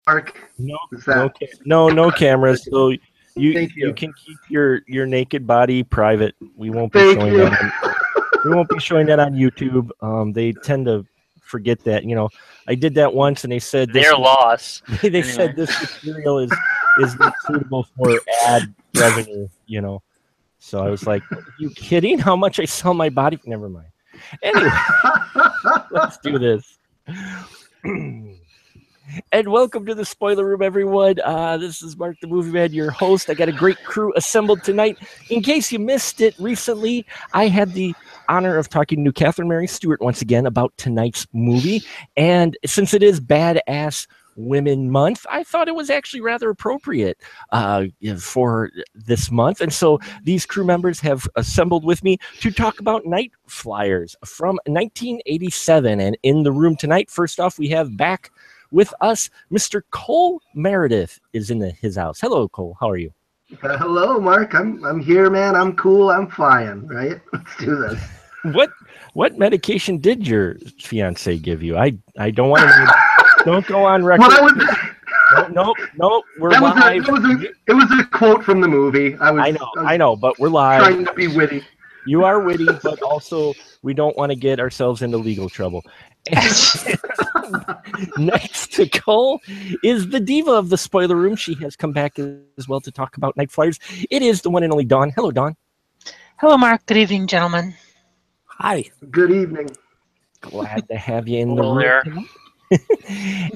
Mark. No, Is that... no cameras. So Thank you you. can keep your naked body private. We won't be Thank showing you. that. We won't be showing that on YouTube. They tend to forget that. I did that once, and they said Their loss. They Anyway. said this material is not suitable for ad revenue. So I was like, "Are you kidding? How much I sell my body? Never mind." Anyway, let's do this. And welcome to the Spoiler Room, everyone. This is Mark the Movie Man, your host. I got a great crew assembled tonight. In case you missed it recently, I had the honor of talking to Catherine Mary Stewart once again about tonight's movie. And since it is Badass Women Month, I thought it was actually rather appropriate for this month. And so these crew members have assembled with me to talk about Nightflyers from 1987. And in the room tonight, first off, we have back with us, Mr. Cole Meredith is in his house. Hello, Cole. How are you? Hello, Mark. I'm here, man. I'm cool. I'm fine. Right? Let's do this. What medication did your fiance give you? I don't want to. Don't go on record. Nope. We're live. It was a quote from the movie. I know, but we're live. Trying to be witty. You are witty, but also we don't want to get ourselves into legal trouble. Next to Cole is the diva of the spoiler room. She has come back as well to talk about Nightflyers. It is the one and only Dawn. Hello, Dawn. Hello, Mark. Good evening, gentlemen. Hi. Good evening. Glad to have you in the room.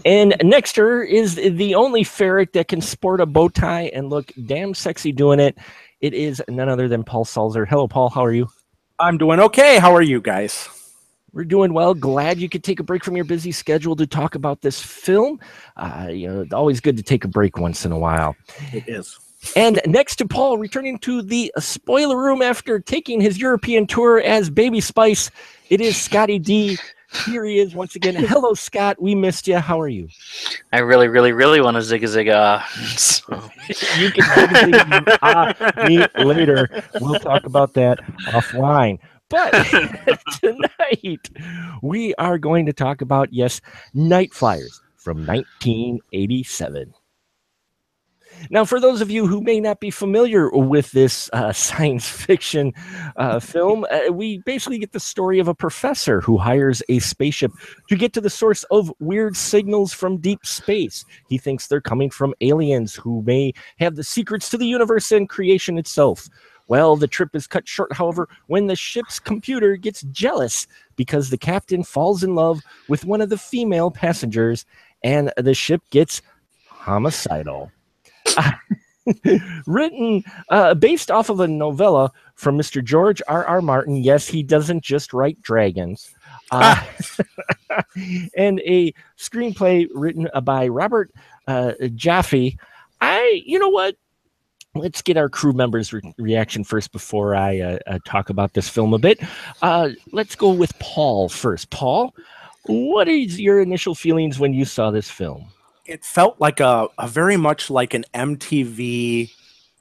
And next to her is the only ferret that can sport a bow tie and look damn sexy doing it. It is none other than Paul Salzer. Hello, Paul. How are you? I'm doing okay. How are you guys? We're doing well. Glad you could take a break from your busy schedule to talk about this film. It's always good to take a break once in a while. It is. And next to Paul, returning to the spoiler room after taking his European tour as Baby Spice, it is Scotty D. Here he is once again. Hello, Scott. We missed you. How are you? I really, really, really want to zig-a-zig. So. You can zig-a-zig me later. We'll talk about that offline. But tonight, we are going to talk about, yes, Nightflyers from 1987. Now, for those of you who may not be familiar with this science fiction film, we basically get the story of a professor who hires a spaceship to get to the source of weird signals from deep space. He thinks they're coming from aliens who may have the secrets to the universe and creation itself. Well, the trip is cut short, however, when the ship's computer gets jealous because the captain falls in love with one of the female passengers and the ship gets homicidal. Written based off of a novella from Mr. George R.R. Martin. Yes, he doesn't just write dragons. And a screenplay written by Robert Jaffe. You know what? Let's get our crew members' reaction first before I talk about this film a bit. Let's go with Paul first. Paul, what is your initial feelings when you saw this film? It felt like a very much like an MTV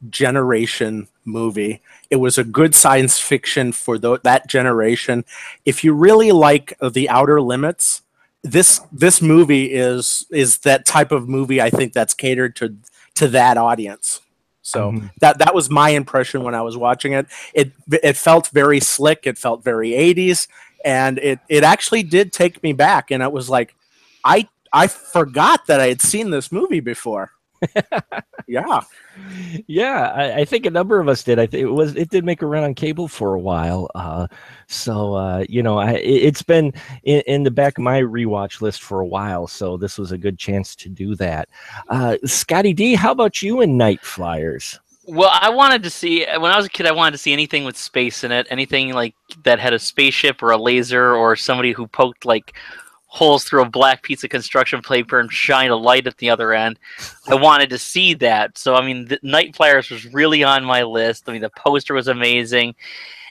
generation movie. It was a good science fiction for that generation. If you really like The Outer Limits, this movie is that type of movie. I think that's catered to that audience. So that was my impression when I was watching it. It felt very slick. It felt very 80s, and it actually did take me back. And it was like, I forgot that I had seen this movie before. Yeah. I think a number of us did. I think it did make a run on cable for a while. It's been in the back of my rewatch list for a while. So this was a good chance to do that. Scotty D, how about you in Nightflyers? Well, I wanted to see, when I was a kid, I wanted to see anything with space in it, anything like that had a spaceship or a laser or somebody who poked like holes through a black piece of construction paper and shine a light at the other end. I wanted to see that. So, I mean, the Nightflyers was really on my list. I mean, the poster was amazing.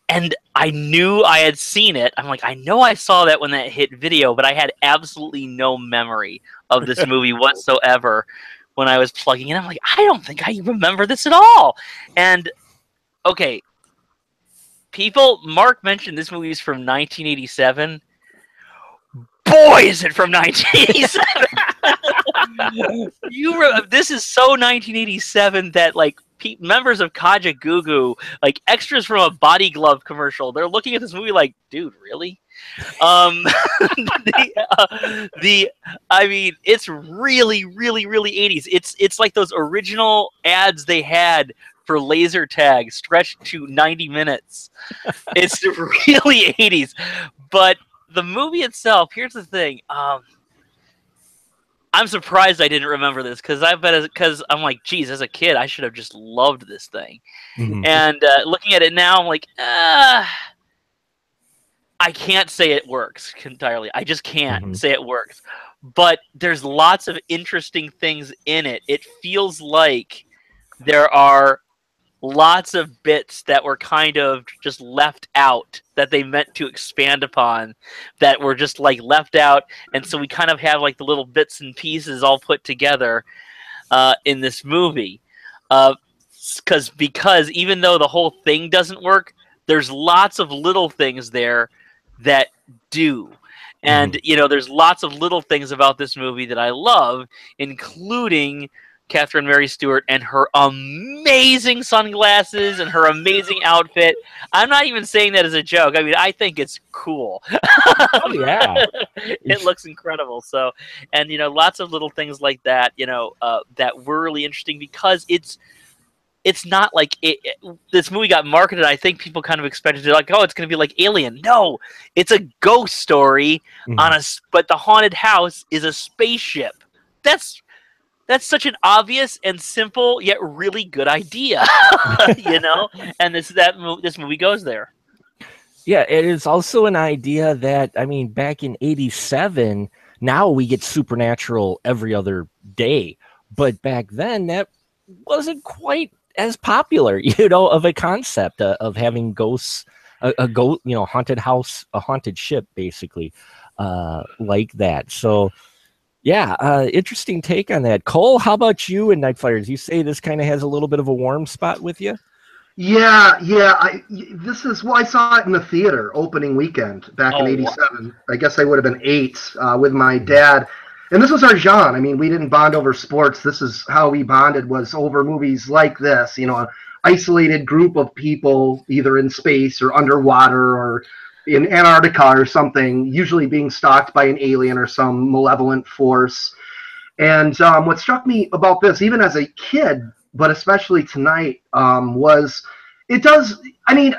And I knew I had seen it. I'm like, I know I saw that when that hit video, but I had absolutely no memory of this movie whatsoever when I was plugging in. I'm like, I don't think I remember this at all. And, okay, people, Mark mentioned this movie is from 1987. Boy, is it from 1987! This is so 1987 that like members of Kaja Gugu, like extras from a Body Glove commercial, they're looking at this movie like, dude, really? I mean, it's really, really, really 80s. It's like those original ads they had for laser tag stretched to 90 minutes. It's really 80s. But the movie itself, here's the thing. I'm surprised I didn't remember this because I'm like, geez, as a kid, I should have just loved this thing. Mhm. And looking at it now, I'm like, I can't say it works entirely. I just can't say it works. But there's lots of interesting things in it. It feels like there are lots of bits that were kind of just left out that they meant to expand upon that were just like left out. And so we kind of have like the little bits and pieces all put together in this movie. Because even though the whole thing doesn't work, there's lots of little things there that do. And, you know, there's lots of little things about this movie that I love, including Catherine Mary Stewart and her amazing sunglasses and her amazing outfit. I'm not even saying that as a joke. I mean, I think it's cool. Oh, yeah. It looks incredible. So, and, you know, lots of little things like that, you know, that were really interesting because it's not like this movie got marketed. I think people kind of expected it like, oh, it's going to be like Alien. No, it's a ghost story but the haunted house is a spaceship. That's such an obvious and simple yet really good idea, you know. And this movie goes there. Yeah, it is also an idea that, I mean, back in '87, now we get supernatural every other day, but back then that wasn't quite as popular, you know, of a concept of having ghosts, haunted house, a haunted ship, basically, like that. So, yeah, interesting take on that. Cole, how about you and Nightflyers? You say this kind of has a little bit of a warm spot with you? Yeah. I saw it in the theater opening weekend back in '87. I guess I would have been 8 with my dad. And this was our genre. I mean, we didn't bond over sports. This is how we bonded, was over movies like this. You know, an isolated group of people, either in space or underwater or in Antarctica or something, usually being stalked by an alien or some malevolent force. And what struck me about this, even as a kid, but especially tonight, was it does. I mean,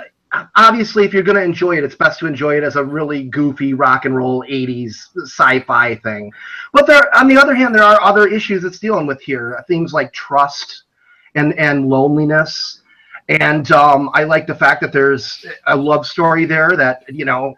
obviously, if you're going to enjoy it, it's best to enjoy it as a really goofy rock and roll 80s sci-fi thing. But on the other hand, there are other issues it's dealing with here. Things like trust and loneliness. And I like the fact that there's a love story there that, you know,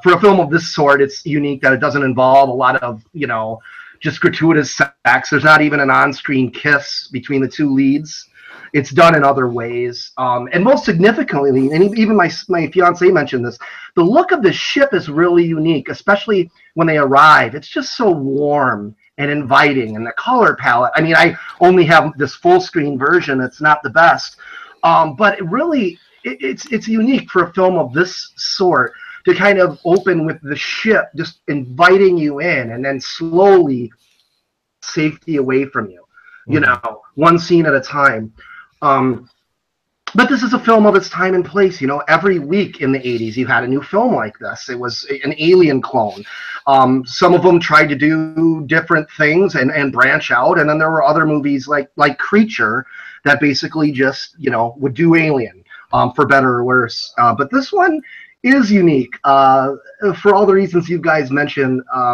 for a film of this sort, it's unique that it doesn't involve a lot of, you know, just gratuitous sex. There's not even an on-screen kiss between the two leads. It's done in other ways. And most significantly, and even my fiance mentioned this, the look of the ship is really unique, especially when they arrive. It's just so warm and inviting, and the color palette. I mean, I only have this full screen version. It's not the best. But it's unique for a film of this sort to kind of open with the ship just inviting you in and then slowly safety away from you, you know, one scene at a time. But this is a film of its time and place. You know, every week in the 80s, you had a new film like this. It was an Alien clone. Some of them tried to do different things and branch out. And then there were other movies like Creature that basically just, you know, would do Alien, for better or worse. But this one is unique for all the reasons you guys mentioned. I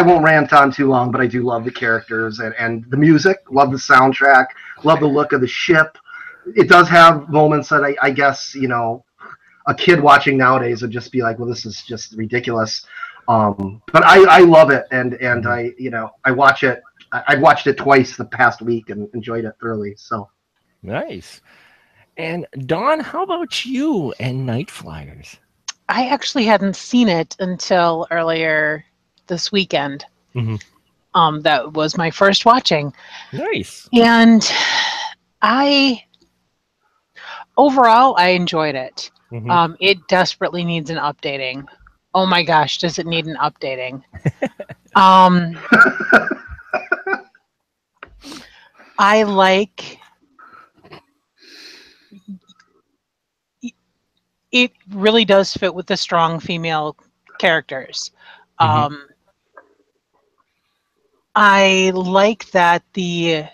won't rant on too long, but I do love the characters and the music, love the soundtrack, love the look of the ship. It does have moments that I guess, you know, a kid watching nowadays would just be like, well, this is just ridiculous. But I love it. And I watch it. I've watched it twice the past week and enjoyed it thoroughly. So nice. And Dawn, how about you and Nightflyers? I actually hadn't seen it until earlier this weekend. That was my first watching. Nice. And overall I enjoyed it. It desperately needs an updating. Oh my gosh, does it need an updating? I like it. Really does fit with the strong female characters. I like that I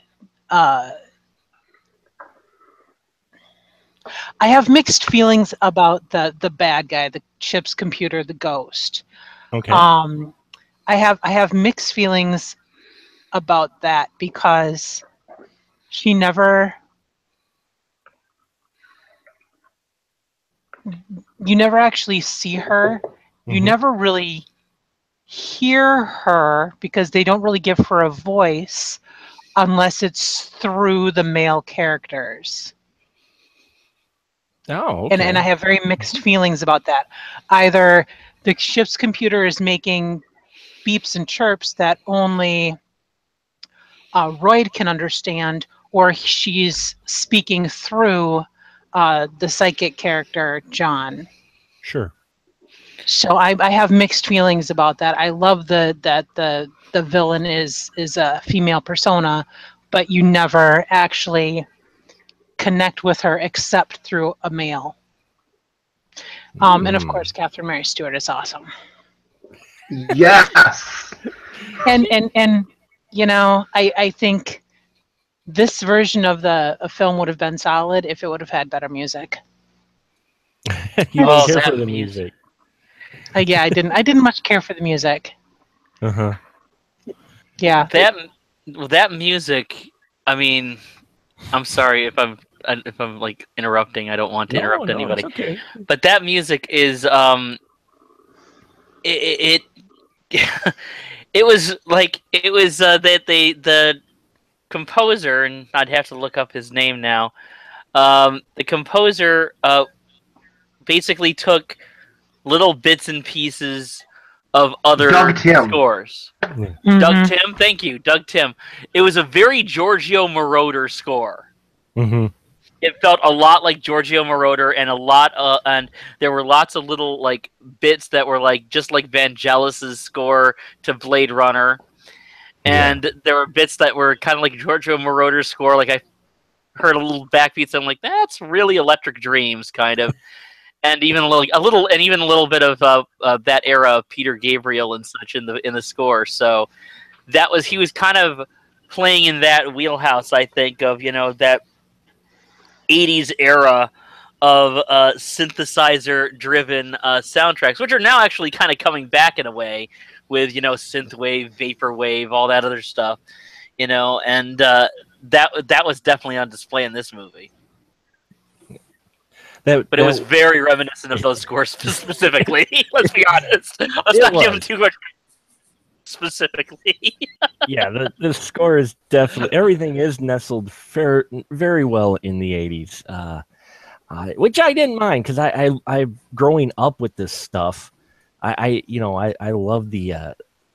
have mixed feelings about the bad guy, the ship's computer, the ghost. Okay. I have mixed feelings about that because she never you never actually see her. You never really hear her because they don't really give her a voice unless it's through the male characters. Oh, okay. And I have very mixed feelings about that. Either the ship's computer is making beeps and chirps that only Royd can understand, or she's speaking through the psychic character, John. Sure. So I have mixed feelings about that. I love that the villain is a female persona, but you never actually connect with her except through a male. And of course, Catherine Mary Stewart is awesome. Yes. And you know, I think this version of the film would have been solid if it would have had better music. You didn't care for the music. Yeah, I didn't much care for the music. Yeah. That music. I mean, I'm sorry if I'm like interrupting. I don't want to interrupt anybody. It's okay. But that music is it it was that the composer, and I'd have to look up his name now. The composer basically took little bits and pieces of other scores. Doug Tim, thank you, Doug Tim. It was a very Giorgio Moroder score. It felt a lot like Giorgio Moroder, and and there were lots of little like bits that were like just like Vangelis's score to Blade Runner, and there were bits that were kind of like Giorgio Moroder's score. Like I heard a little backbeats. I'm like, that's really Electric Dreams, kind of. And even a little bit of that era of Peter Gabriel and such in the score. So he was kind of playing in that wheelhouse, I think, of that 80s era of synthesizer-driven soundtracks, which are now actually kind of coming back in a way with synthwave, vaporwave, all that other stuff, and that was definitely on display in this movie. But it was very reminiscent of those scores specifically. Let's be honest. Let's not give them too much specifically. Yeah, the score is definitely, everything is nestled very well in the 80s, which I didn't mind because I growing up with this stuff, I love the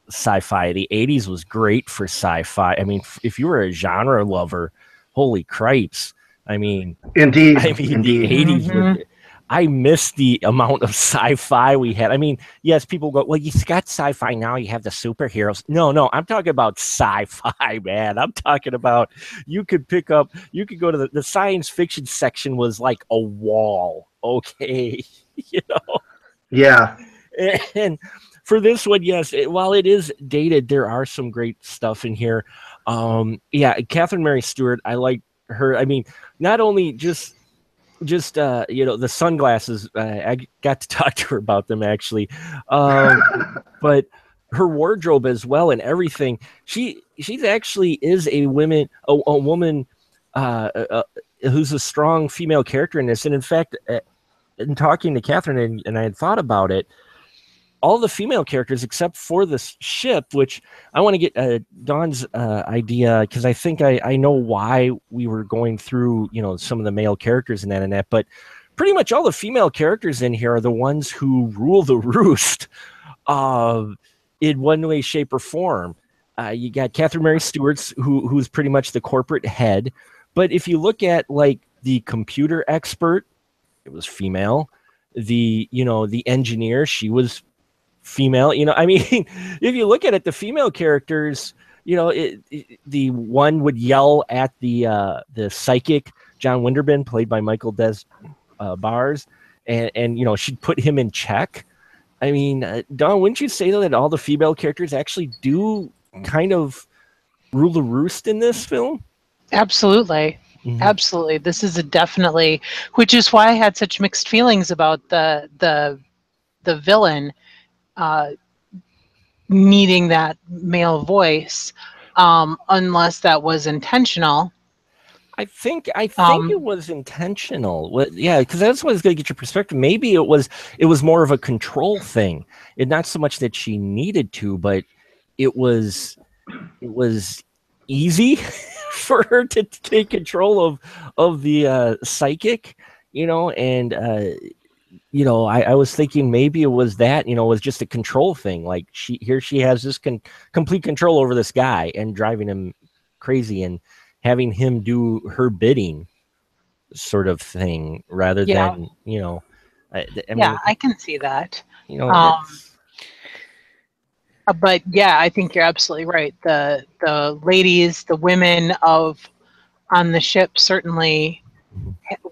sci-fi. The 80s was great for sci-fi. I mean, if you were a genre lover, holy cripes. I mean, indeed. The 80s. I miss the amount of sci-fi we had. I mean, yes, people go, well, you got sci-fi now. You have the superheroes. No, I'm talking about sci-fi, man. I'm talking about you could go to the science fiction section was like a wall. Okay, Yeah. And for this one, yes, while it is dated, there are some great stuff in here. Catherine Mary Stewart, I like her. I mean, not only just the sunglasses, I got to talk to her about them actually, but her wardrobe as well and everything. She's actually is a woman who's a strong female character in this. And in fact, in talking to Catherine and I had thought about it, all the female characters except for this ship, which I want to get Dawn's idea, because I think I know why we were going through some of the male characters in that, but pretty much all the female characters in here are the ones who rule the roost in one way, shape, or form. You got Catherine Mary Stewart, who's pretty much the corporate head, but if you look at like the computer expert, it was female. The engineer, she was female. I mean, if you look at it, the female characters, the one would yell at the psychic John Winterman, played by Michael Des Bars, and she'd put him in check. I mean, Dawn, wouldn't you say though that all the female characters actually do kind of rule the roost in this film? Absolutely. Mhm. Absolutely. This is definitely, which is why I had such mixed feelings about the villain needing that male voice, unless that was intentional. I think it was intentional. Yeah, because that's what's going to get your perspective. Maybe it was more of a control thing. Not so much that she needed to, but it was easy for her to take control of the psychic, and I was thinking maybe it was that, was just a control thing. Like she has this complete control over this guy and driving him crazy and having him do her bidding, sort of thing, rather than I mean, I can see that. That's- But yeah, I think you're absolutely right. The ladies, the women on the ship certainly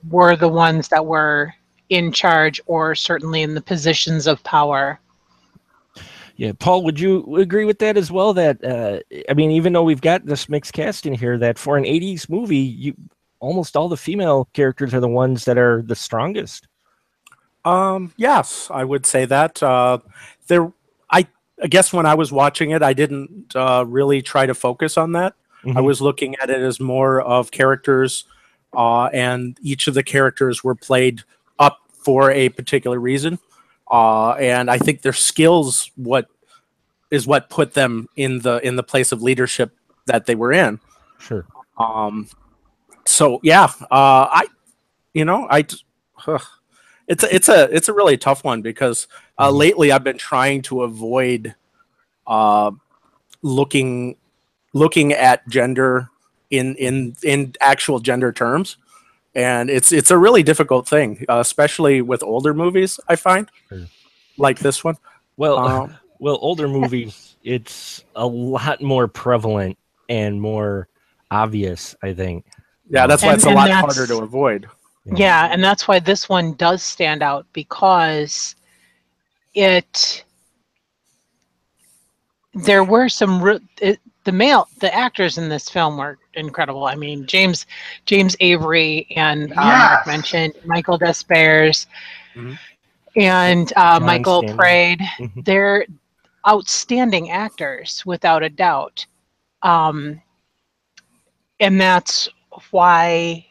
were the ones that were in charge, or certainly in the positions of power. Yeah, Paul, would you agree with that as well? That I mean, even though we've got this mixed cast in here, that for an '80s movie, almost all the female characters are the ones that are the strongest. Yes, I would say that. I guess when I was watching it, I didn't really try to focus on that. Mm-hmm. I was looking at it as more of characters, and each of the characters were played up for a particular reason. And I think their skills what put them in the place of leadership that they were in. Sure. So yeah, it's a really tough one because lately I've been trying to avoid looking at gender in actual gender terms, and it's a really difficult thing, especially with older movies. I find, like this one. Well, older movies, it's a lot more prevalent and more obvious, I think. Yeah, that's why it's a lot harder to avoid. Yeah, and that's why this one does stand out, because there were the actors in this film were incredible. I mean, James Avery and Mark mentioned Michael Despairs, and Michael Prade. Mm-hmm. They're outstanding actors without a doubt, and that's why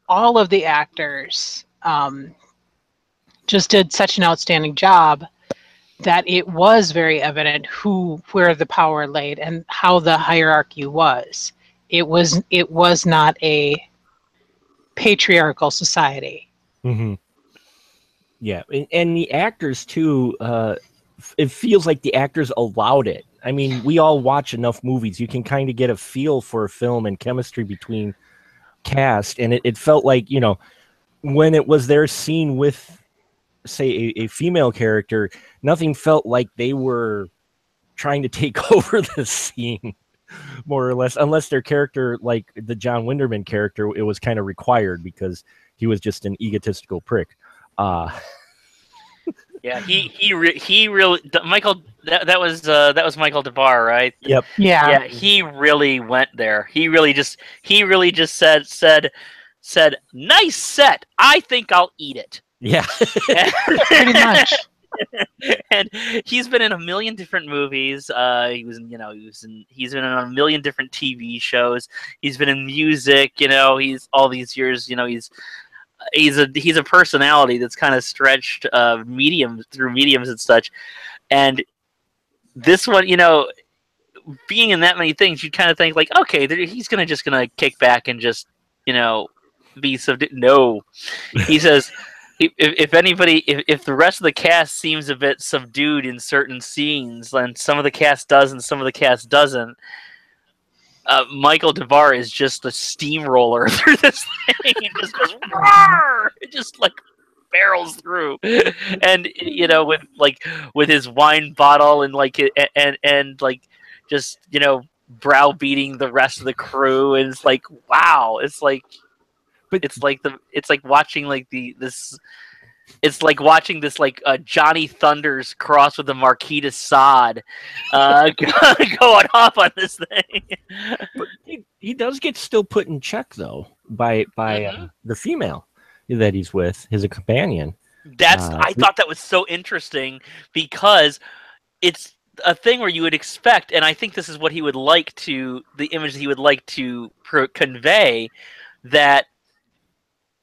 all of the actors just did such an outstanding job that it was very evident where the power laid and how the hierarchy was. It was not a patriarchal society. Mm-hmm. Yeah, and the actors too. It feels like the actors allowed it. I mean, we all watch enough movies; you can kind of get a feel for a film and chemistry between cast, and it felt like, when it was their scene with, say, a female character, nothing felt like they were trying to take over the scene, more or less, unless their character, like the John Winterman character, it was kind of required because he was just an egotistical prick. Yeah, he really Michael. That was Michael DeBar, right? Yep. Yeah, he really went there. He really just said, "Nice set. I think I'll eat it." Yeah, pretty much. And he's been in a million different movies. He's been in a million different TV shows. He's been in music. He's all these years. He's a personality that's kind of stretched through mediums and such. And this one, being in that many things, you kind of think like, okay, he's just gonna kick back and just be subdued. No, he says, if the rest of the cast seems a bit subdued in certain scenes, and some of the cast does and some of the cast doesn't, Michael DeBar is just a steamroller through this thing. It just goes, roar! It just like, barrels through, and with his wine bottle and like just browbeating the rest of the crew, and it's like, wow, it's like, But it's like watching it's like watching this Johnny Thunders cross with the Marquis de Sade going off on this thing. But he does get still put in check though by the female that he's with, his companion. I thought that was so interesting because it's a thing where you would expect, and I think this is what he would like to, the image that he would like to convey, that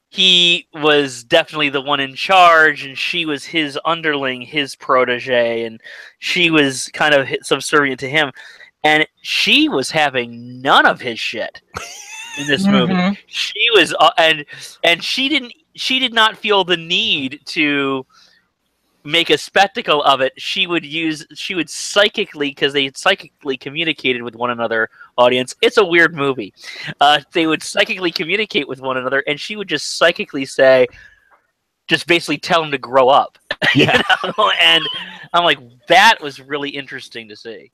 he was definitely the one in charge, and she was his underling, his protege, and she was kind of subservient to him. And she was having none of his shit in this movie. She was, and she did not feel the need to make a spectacle of it. She would psychically, because they psychically communicated with one another. Audience, it's a weird movie. They would psychically communicate with one another, and she would just psychically say, just basically tell him to grow up. Yeah. And I'm like, that was really interesting to see.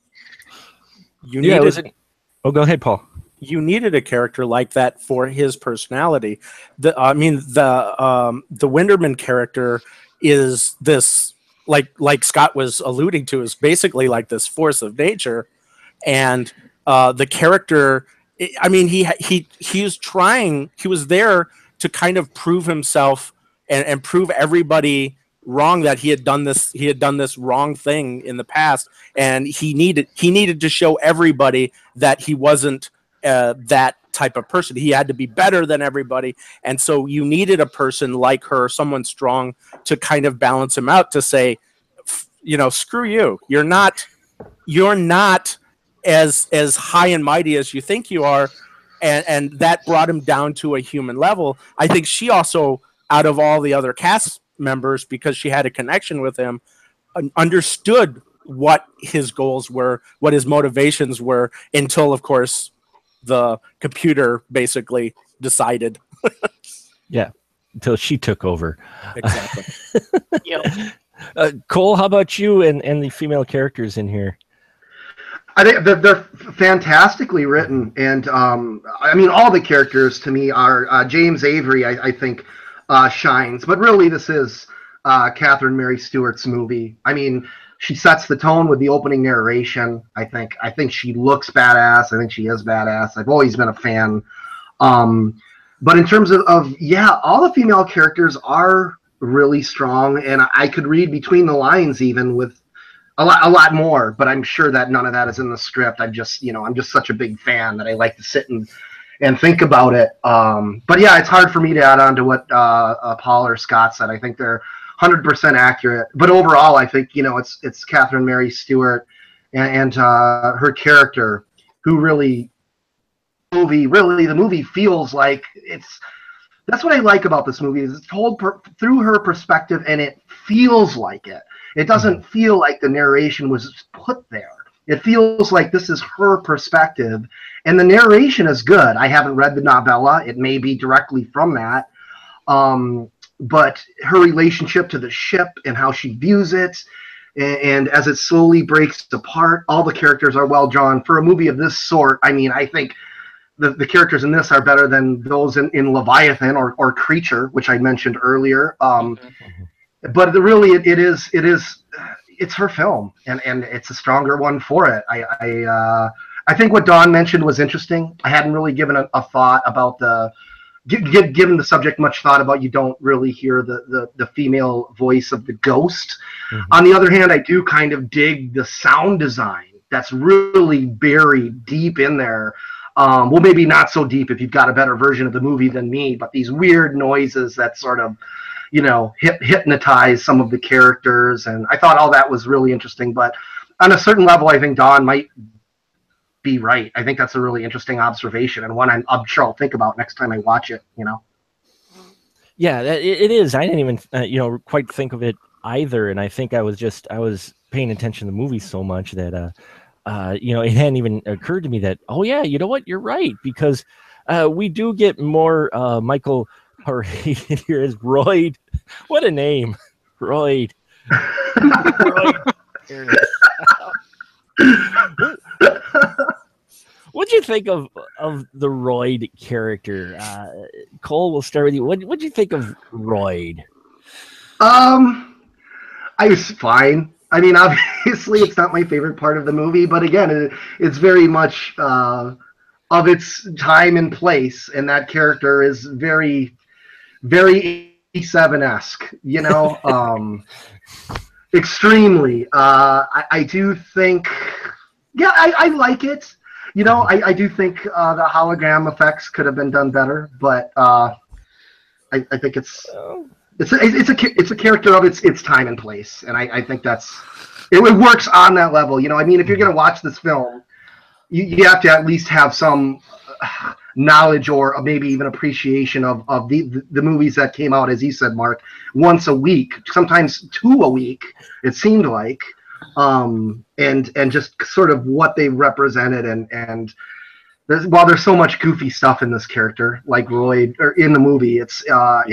Oh, go ahead, Paul. You needed a character like that for his personality. The Winderman character is this, like Scott was alluding to, is basically like this force of nature, and the character, I mean, he was there to kind of prove himself and prove everybody wrong, that he had done this wrong thing in the past, and he needed to show everybody that he wasn't that type of person. He had to be better than everybody, and so you needed a person like her, someone strong, to kind of balance him out, to say, screw you, you're not as high and mighty as you think you are, and that brought him down to a human level. I think she also, out of all the other cast members, because she had a connection with him, understood what his goals were, what his motivations were, until, of course, the computer basically decided. Yeah, until she took over. Exactly. Cole, how about you and the female characters in here? I think they're fantastically written, and I mean, all the characters to me are James Avery. I think shines, but really this is Catherine Mary Stewart's movie. I mean, she sets the tone with the opening narration. I think she looks badass. I think she is badass. I've always been a fan. But in terms of all the female characters are really strong, and I could read between the lines even with a lot more, but I'm sure that none of that is in the script. I'm just such a big fan that I like to sit and think about it. But yeah, it's hard for me to add on to what Paul or Scott said. I think they're 100% accurate. But overall, I think it's Catherine Mary Stewart and her character who really the movie feels like it's. That's what I like about this movie, is it's told through her perspective, and it feels like it. It doesn't feel like the narration was put there. It feels like this is her perspective, and the narration is good. I haven't read the novella. It may be directly from that. But her relationship to the ship and how she views it, and as it slowly breaks apart, all the characters are well drawn. For a movie of this sort, I mean, I think the characters in this are better than those in Leviathan or Creature, which I mentioned earlier. But really, it's her film, and it's a stronger one for it. I think what Dawn mentioned was interesting. I hadn't really given a thought about given the subject much thought about. You don't really hear the female voice of the ghost. On the other hand, I do kind of dig the sound design that's really buried deep in there. Well, maybe not so deep if you've got a better version of the movie than me, but these weird noises that sort of, hypnotize some of the characters. And I thought all that was really interesting. But on a certain level, I think Dawn might be right. I think that's a really interesting observation, and one I'm sure I'll think about next time I watch it, Yeah, it is. I didn't even, quite think of it either. And I think I was paying attention to the movie so much that, it hadn't even occurred to me that, oh yeah, you know what, you're right, because we do get more Michael, or here is Royd What a name, Royd. Royd. What'd you think of the Royd character? Cole, we'll start with you. What'd you think of Royd? I was fine. I mean, obviously, it's not my favorite part of the movie, but again, it's very much of its time and place, and that character is very, very 87-esque, you know, extremely. I do think, yeah, I like it. You know, I do think the hologram effects could have been done better, but I think it's a character of its time and place, and I think it works on that level. You know, I mean, if you're gonna watch this film, you have to at least have some knowledge or maybe even appreciation of the movies that came out, as you said, Mark, once a week, sometimes 2 a week. It seemed like, and just sort of what they represented, and while there's so much goofy stuff in this character, like Royd, or in the movie, it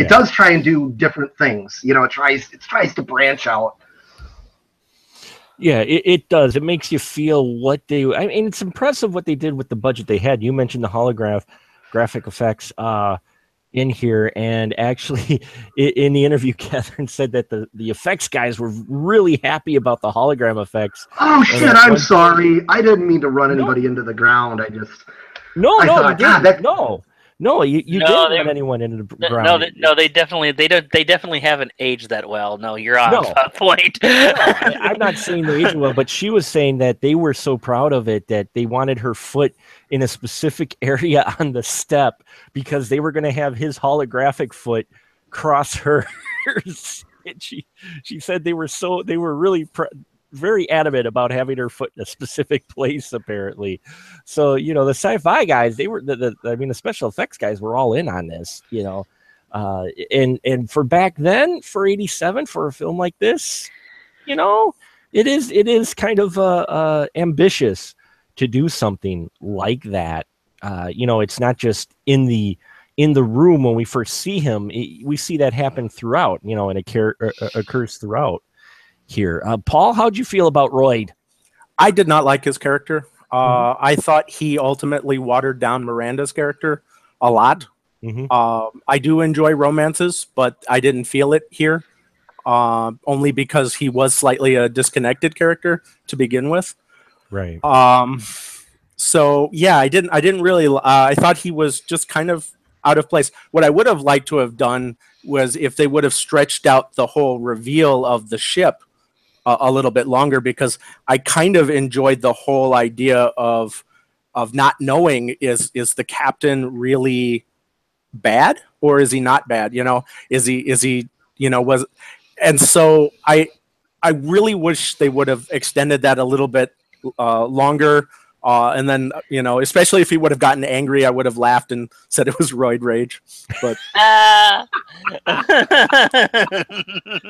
does try and do different things. You know, it tries to branch out. Yeah, it does. It makes you feel I mean, it's impressive what they did with the budget they had. You mentioned the graphic effects in here, and actually, in the interview, Catherine said that the effects guys were really happy about the hologram effects. Oh shit! I'm sorry. I didn't mean to run anybody into the ground. I just. No, you didn't. No, you didn't run anyone into the ground. They definitely haven't aged that well. No, you're on point. I'm not saying they aged well, but she was saying that they were so proud of it that they wanted her foot in a specific area on the step because they were going to have his holographic foot cross hers. And she said they were really very adamant about having her foot in a specific place, apparently. So, you know, the sci-fi guys, they were the special effects guys were all in on this, you know. And for back then, for 87, for a film like this, you know, it is kind of ambitious to do something like that. You know, it's not just in the room when we first see him. We see that happen throughout, you know, and it occurs throughout here. Paul, how'd you feel about Royd? I did not like his character. I thought he ultimately watered down Miranda's character a lot. I do enjoy romances, but I didn't feel it here, only because he was slightly a disconnected character to begin with. Right. So yeah, I didn't really. I thought he was just kind of out of place. What I would have liked to have done was if they would have stretched out the whole reveal of the ship a little bit longer, because I kind of enjoyed the whole idea of not knowing, is the captain really bad or is he not bad? You know, is he you know, was, and so I really wish they would have extended that a little bit longer. And then, you know, especially if he would have gotten angry, I would have laughed and said it was roid rage. But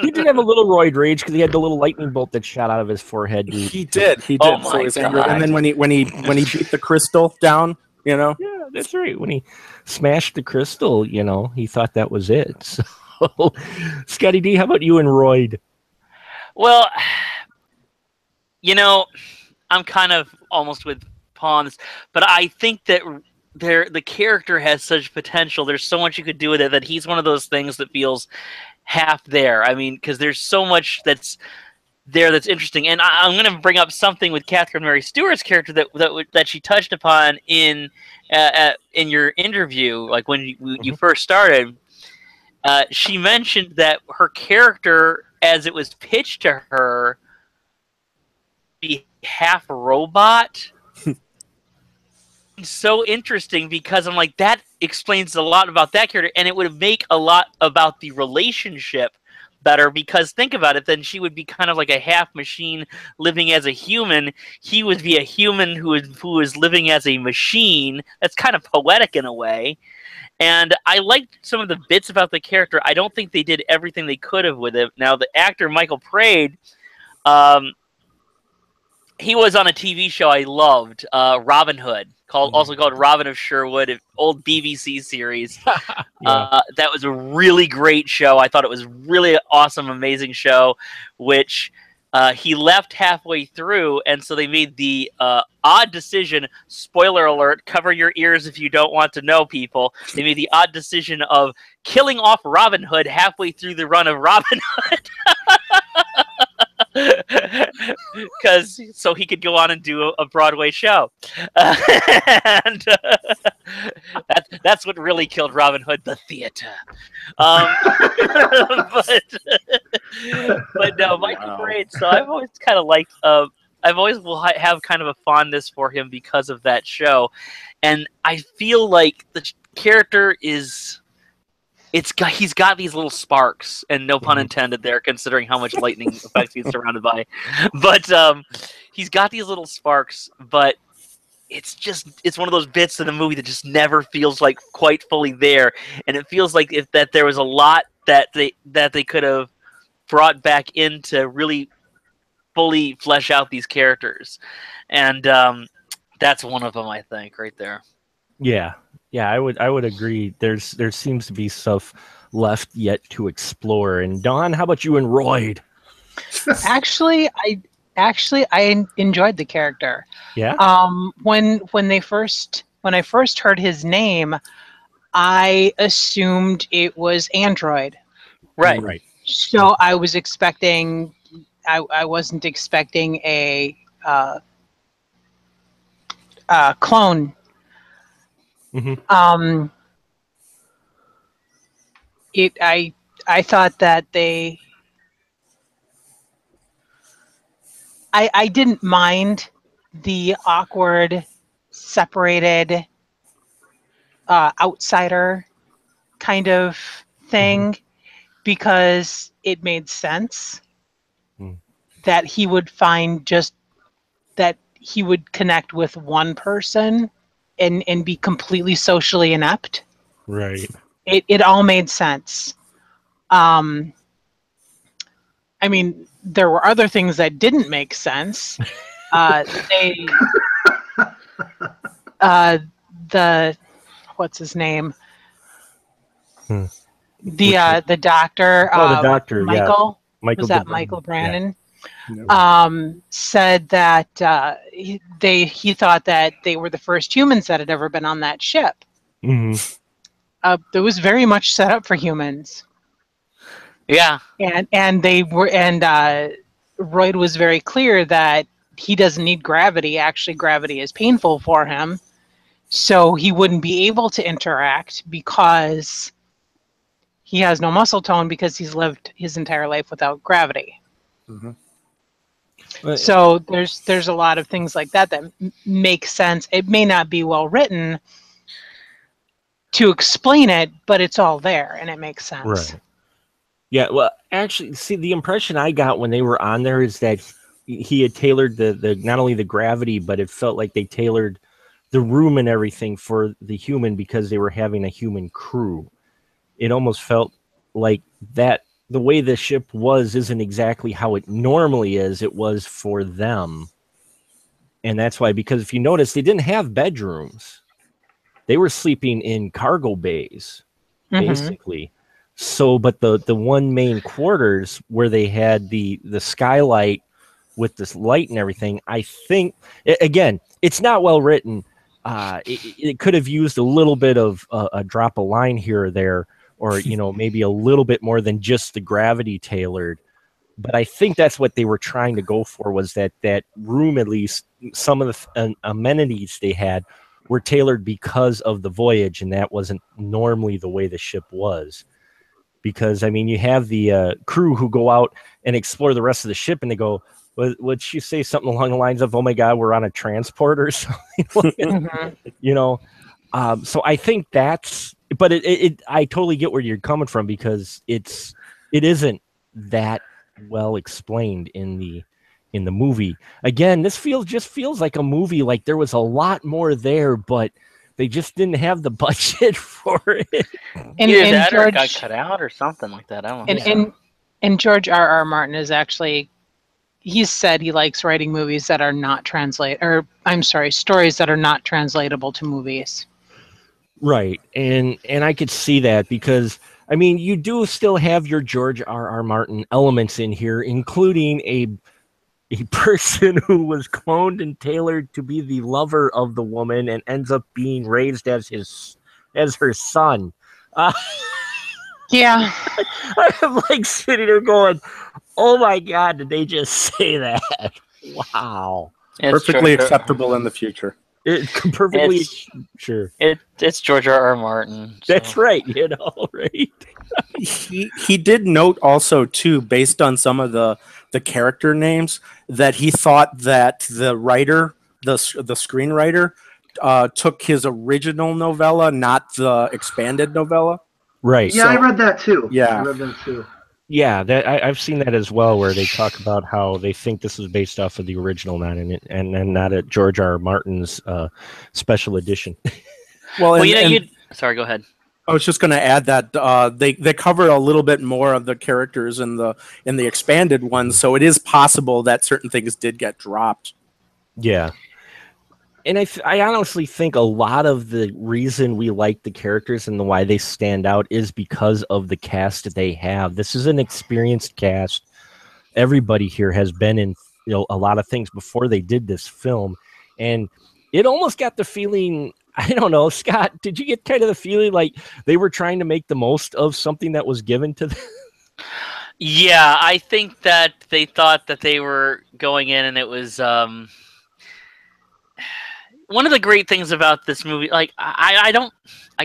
he did have a little roid rage because he had the little lightning bolt that shot out of his forehead. He did. Oh so my his God. anger, and then when he beat the crystal down, you know. Yeah, that's right. When he smashed the crystal, you know, he thought that was it. So, Scotty D, how about you and Royd? Well, you know, I'm kind of almost with Pawns, but I think that the character has such potential. There's so much you could do with it that he's one of those things that feels half there. I mean, because there's so much that's there that's interesting. And I'm going to bring up something with Catherine Mary Stewart's character that she touched upon in your interview, like when you first started. She mentioned that her character, as it was pitched to her, be half robot. So interesting, because I'm like, that explains a lot about that character, and it would make a lot about the relationship better, because think about it, then she would be kind of like a half machine living as a human. He would be a human who is living as a machine. That's kind of poetic in a way. And I liked some of the bits about the character. I don't think they did everything they could have with it. Now, the actor Michael Prade, he was on a TV show I loved, Robin Hood, also called Robin of Sherwood, an old BBC series. That was a really great show. I thought it was really awesome, amazing show, which he left halfway through, and so they made the odd decision, spoiler alert, cover your ears if you don't want to know, people. They made the odd decision of killing off Robin Hood halfway through the run of Robin Hood. Because so he could go on and do a Broadway show, and that's what really killed Robin Hood, the theater. But no, Michael Braid. So I've always kind of liked. I've always will have kind of a fondness for him because of that show, and I feel like the character is. He's got these little sparks, and no pun intended there, considering how much lightning effects he's surrounded by. But he's got these little sparks, but it's one of those bits in the movie that just never feels like quite fully there, and it feels like that there was a lot that they could have brought back in to really fully flesh out these characters, and that's one of them, I think, right there. Yeah, I would agree. There seems to be stuff left yet to explore. And Dawn, how about you and Royd? Actually, I enjoyed the character. Yeah. When I first heard his name, I assumed it was Android. Right. So I was expecting. I wasn't expecting a clone. Mm-hmm. I thought that I didn't mind the awkward, separated, outsider kind of thing, because it made sense that he would connect with one person and be completely socially inept. Right. It all made sense. I mean, there were other things that didn't make sense. What's his name? The doctor. The doctor. Michael. Michael. Was that Michael Brandon? Yeah. Said that he thought that they were the first humans that had ever been on that ship. It was very much set up for humans. Yeah, and they were, and Royd was very clear that he doesn't need gravity. Actually, gravity is painful for him, so he wouldn't be able to interact because he has no muscle tone because he's lived his entire life without gravity. So there's a lot of things like that make sense. It may not be well written to explain it, but it's all there and it makes sense. Right. Yeah. Well, actually, see, the impression I got when they were on there is that he had tailored the not only the gravity, but it felt like they tailored the room and everything for the human because they were having a human crew. It almost felt like that. The way the ship isn't exactly how it normally is. It was for them. And that's why, because if you notice, they didn't have bedrooms. They were sleeping in cargo bays, basically. So, but the one main quarters where they had the skylight with this light and everything, I think, again, it's not well written. It could have used a little bit of a drop a line here or there, or, maybe a little bit more than just the gravity tailored. But I think that's what they were trying to go for, was that room, at least some of the amenities they had were tailored because of the voyage, and that wasn't normally the way the ship was. Because, I mean, you have the crew who go out and explore the rest of the ship, and they go, would she say something along the lines of, oh, my God, we're on a transport or something? So I think that's... But I totally get where you're coming from, because it isn't that well explained in the movie. Again, this just feels like a movie. Like there was a lot more there, but they just didn't have the budget for it. And that George, or got cut out or something like that. I don't know. And George R.R. Martin is actually he's said he likes writing movies that are not stories that are not translatable to movies. Right. And I could see that because I mean, you do still have your George R.R. Martin elements in here, including a person who was cloned and tailored to be the lover of the woman and ends up being raised as her son. Yeah. I'm like sitting there going, "Oh my God, did they just say that?" Wow. Perfectly acceptable in the future. Perfectly sure. It's George R.R. Martin. So. That's right, right? He did note also too, based on some of the character names, that he thought that the writer, the screenwriter, took his original novella, not the expanded novella. Right. Yeah, so, I read that too. Yeah. I read that too. Yeah, I've seen that as well, where they talk about how they think this is based off of the original, and not at George R. R. Martin's special edition. Sorry, go ahead. I was just going to add that they cover a little bit more of the characters in the expanded one, so it is possible that certain things did get dropped. Yeah. And I honestly think a lot of the reason we like the characters and why they stand out is because of the cast they have. This is an experienced cast. Everybody here has been in a lot of things before they did this film. And it almost got the feeling, I don't know, Scott, did you get kind of the feeling like they were trying to make the most of something that was given to them? Yeah, I think that they thought that they were going in and it was... one of the great things about this movie, like I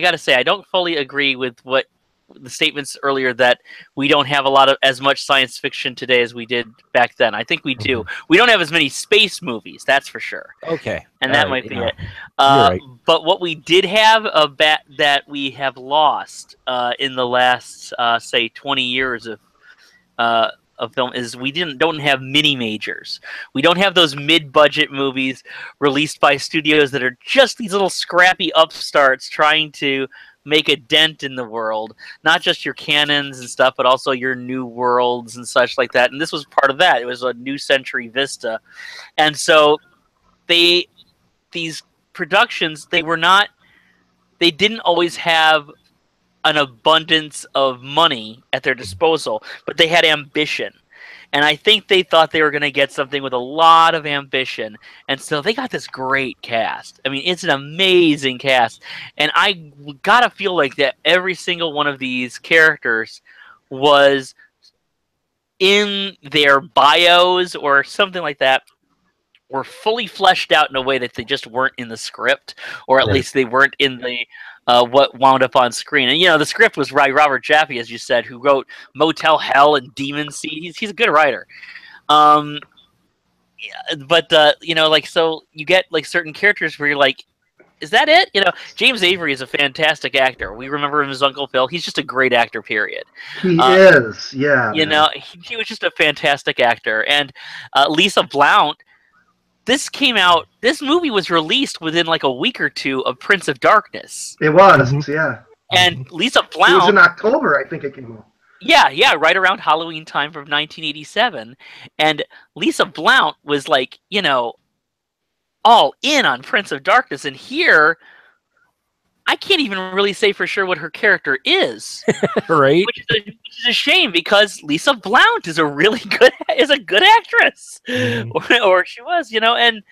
gotta say, I don't fully agree with what the statements earlier that we don't have a lot of as much science fiction today as we did back then. I think we do. We don't have as many space movies, that's for sure. Okay, and that might be it. Right. But what we did have that we have lost in the last say 20 years of film is we don't have mini majors. We don't have those mid-budget movies released by studios that are just these little scrappy upstarts trying to make a dent in the world. Not just your canons and stuff, but also your new worlds and such like that. And this was part of that. It was a new century vista. And so these productions, they didn't always have an abundance of money at their disposal, but they had ambition. And I think they thought they were going to get something with a lot of ambition. And so they got this great cast. I mean, it's an amazing cast. And I got to feel like that every single one of these characters was in their bios or something like that, were fully fleshed out in a way that they just weren't in the script, or at least they weren't in the what wound up on screen. And the script was by Robert Jaffe, as you said, who wrote Motel Hell and Demon Seed. He's a good writer. But so you get like certain characters where you're like, is that it? James Avery is a fantastic actor. We remember him as Uncle Phil. He's just a great actor, period. He is, yeah. He was just a fantastic actor. And Lisa Blount, this movie was released within like a week or two of Prince of Darkness. It was, yeah. And Lisa Blount... It was in October, I think it came out. Yeah, right around Halloween time from 1987. And Lisa Blount was like, all in on Prince of Darkness. And here, I can't even really say for sure what her character is. Right. Which is a shame, because Lisa Blount is a good actress. Or she was, and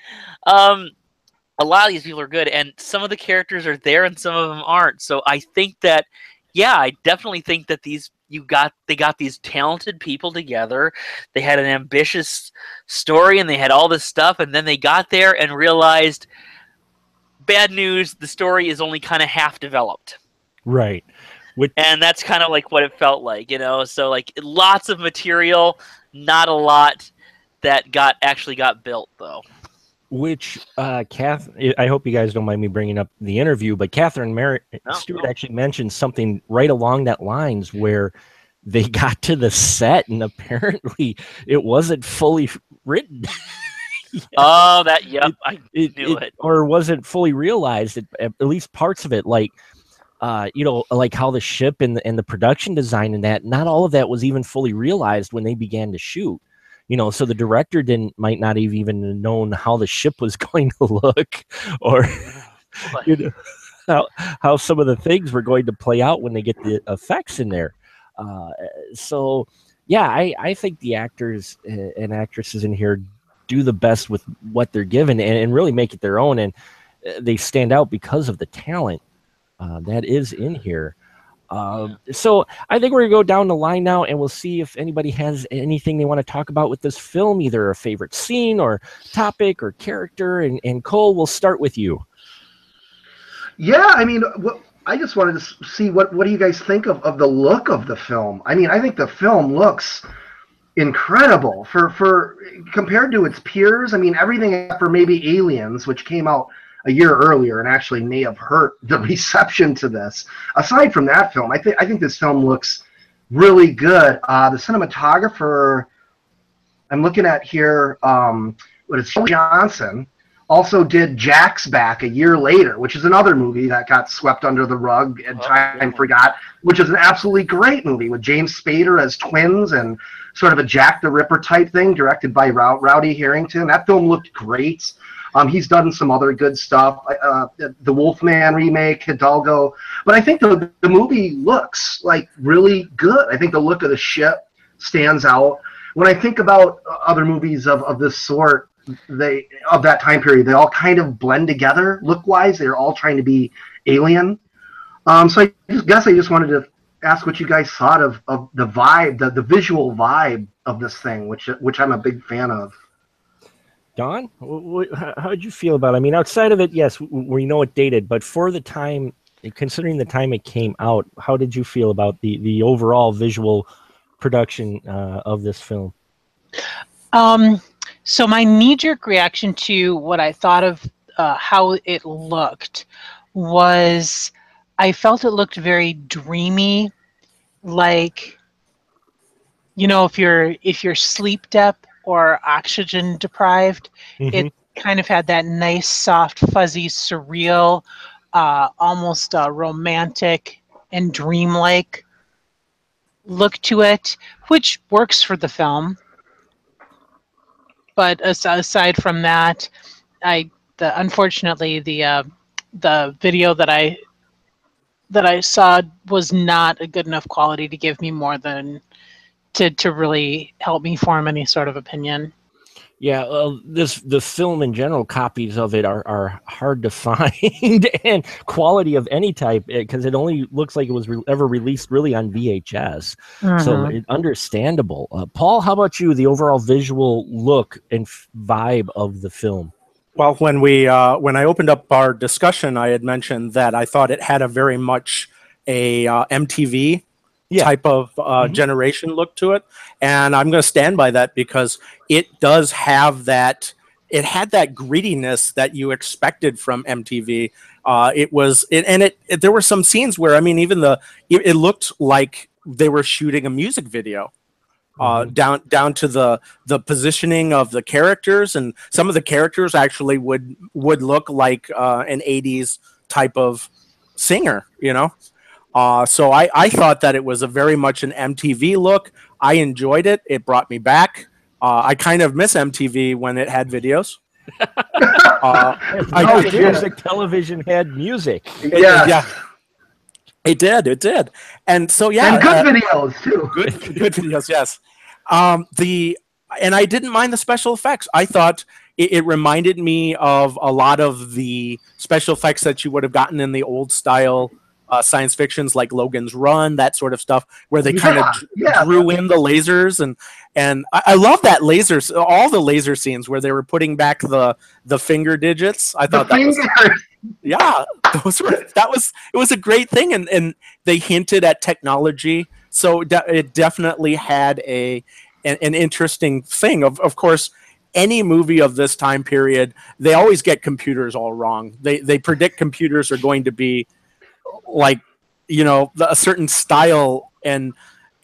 a lot of these people are good, and some of the characters are there and some of them aren't. So I think that, I definitely think that they got these talented people together. They had an ambitious story and they had all this stuff, and then they got there and realized, bad news, the story is only kind of half developed. Right. And that's kind of like what it felt like, so like lots of material, not a lot that actually got built though. Which Kath, I hope you guys don't mind me bringing up the interview, but Catherine Stewart actually mentioned something right along that lines where they got to the set and apparently it wasn't fully written. Oh, I knew it. Or wasn't fully realized, at least parts of it, like like how the ship and the production design and that, not all of that was even fully realized when they began to shoot. So the director might not have even known how the ship was going to look, or how some of the things were going to play out when they get the effects in there. So yeah, I think the actors and actresses in here do the best with what they're given, and really make it their own, and they stand out because of the talent that is in here. So I think we're gonna go down the line now, and we'll see if anybody has anything they want to talk about with this film, either a favorite scene or topic or character. And Cole, we'll start with you. Yeah, I mean, I just wanted to see what do you guys think of the look of the film? I mean, I think the film looks incredible for compared to its peers. I mean, everything except for maybe Aliens, which came out a year earlier and actually may have hurt the reception to this. Aside from that film, I think this film looks really good. The cinematographer I'm looking at here, what is Johnson, also did Jack's Back a year later, which is another movie that got swept under the rug and time forgot, which is an absolutely great movie with James Spader as twins and sort of a Jack the Ripper type thing, directed by Rowdy Harrington. That film looked great. He's done some other good stuff, the Wolfman remake, Hidalgo. But I think the movie looks like really good. I think the look of the ship stands out. When I think about other movies of this sort, of that time period, they all kind of blend together look-wise. They're all trying to be alien. So I just wanted to ask what you guys thought of the vibe, the visual vibe of this thing, which I'm a big fan of. Don, how did you feel about it? I mean, outside of it, yes, we know it dated, but for the time, considering the time it came out, how did you feel about the overall visual production of this film? So my knee-jerk reaction to what I thought of how it looked was I felt it looked very dreamy, like, if you're sleep deprived or oxygen deprived, it kind of had that nice, soft, fuzzy, surreal, almost romantic and dreamlike look to it, which works for the film. But aside from that, unfortunately the video that I saw was not a good enough quality to give me more than to really help me form any sort of opinion. Yeah, the film in general, copies of it are hard to find, and quality of any type, because it only looks like it was ever released really on VHS. So understandable. Paul, how about you? The overall visual look and vibe of the film. Well, when I opened up our discussion, I had mentioned that I thought it had a very much a MTV type of generation look to it, and I'm going to stand by that because it does have that. It had that grittiness that you expected from MTV. There were some scenes where, I mean, even it looked like they were shooting a music video. Down to the positioning of the characters, and some of the characters actually would look like an 80s type of singer, So I thought that it was a very much an MTV look. I enjoyed it. It brought me back. I kind of miss MTV when it had videos. Music television had music. Yeah. It did. And so, yeah. And good videos, too. Good videos, yes. And I didn't mind the special effects. I thought it reminded me of a lot of the special effects that you would have gotten in the old style science fictions like Logan's Run, that sort of stuff, where they kind of drew in the lasers. And I love that lasers, all the laser scenes where they were putting back the finger digits. I thought that was... Yeah, it was a great thing, and they hinted at technology, so it definitely had an interesting thing. Of course, any movie of this time period, they always get computers all wrong. They predict computers are going to be like, a certain style, and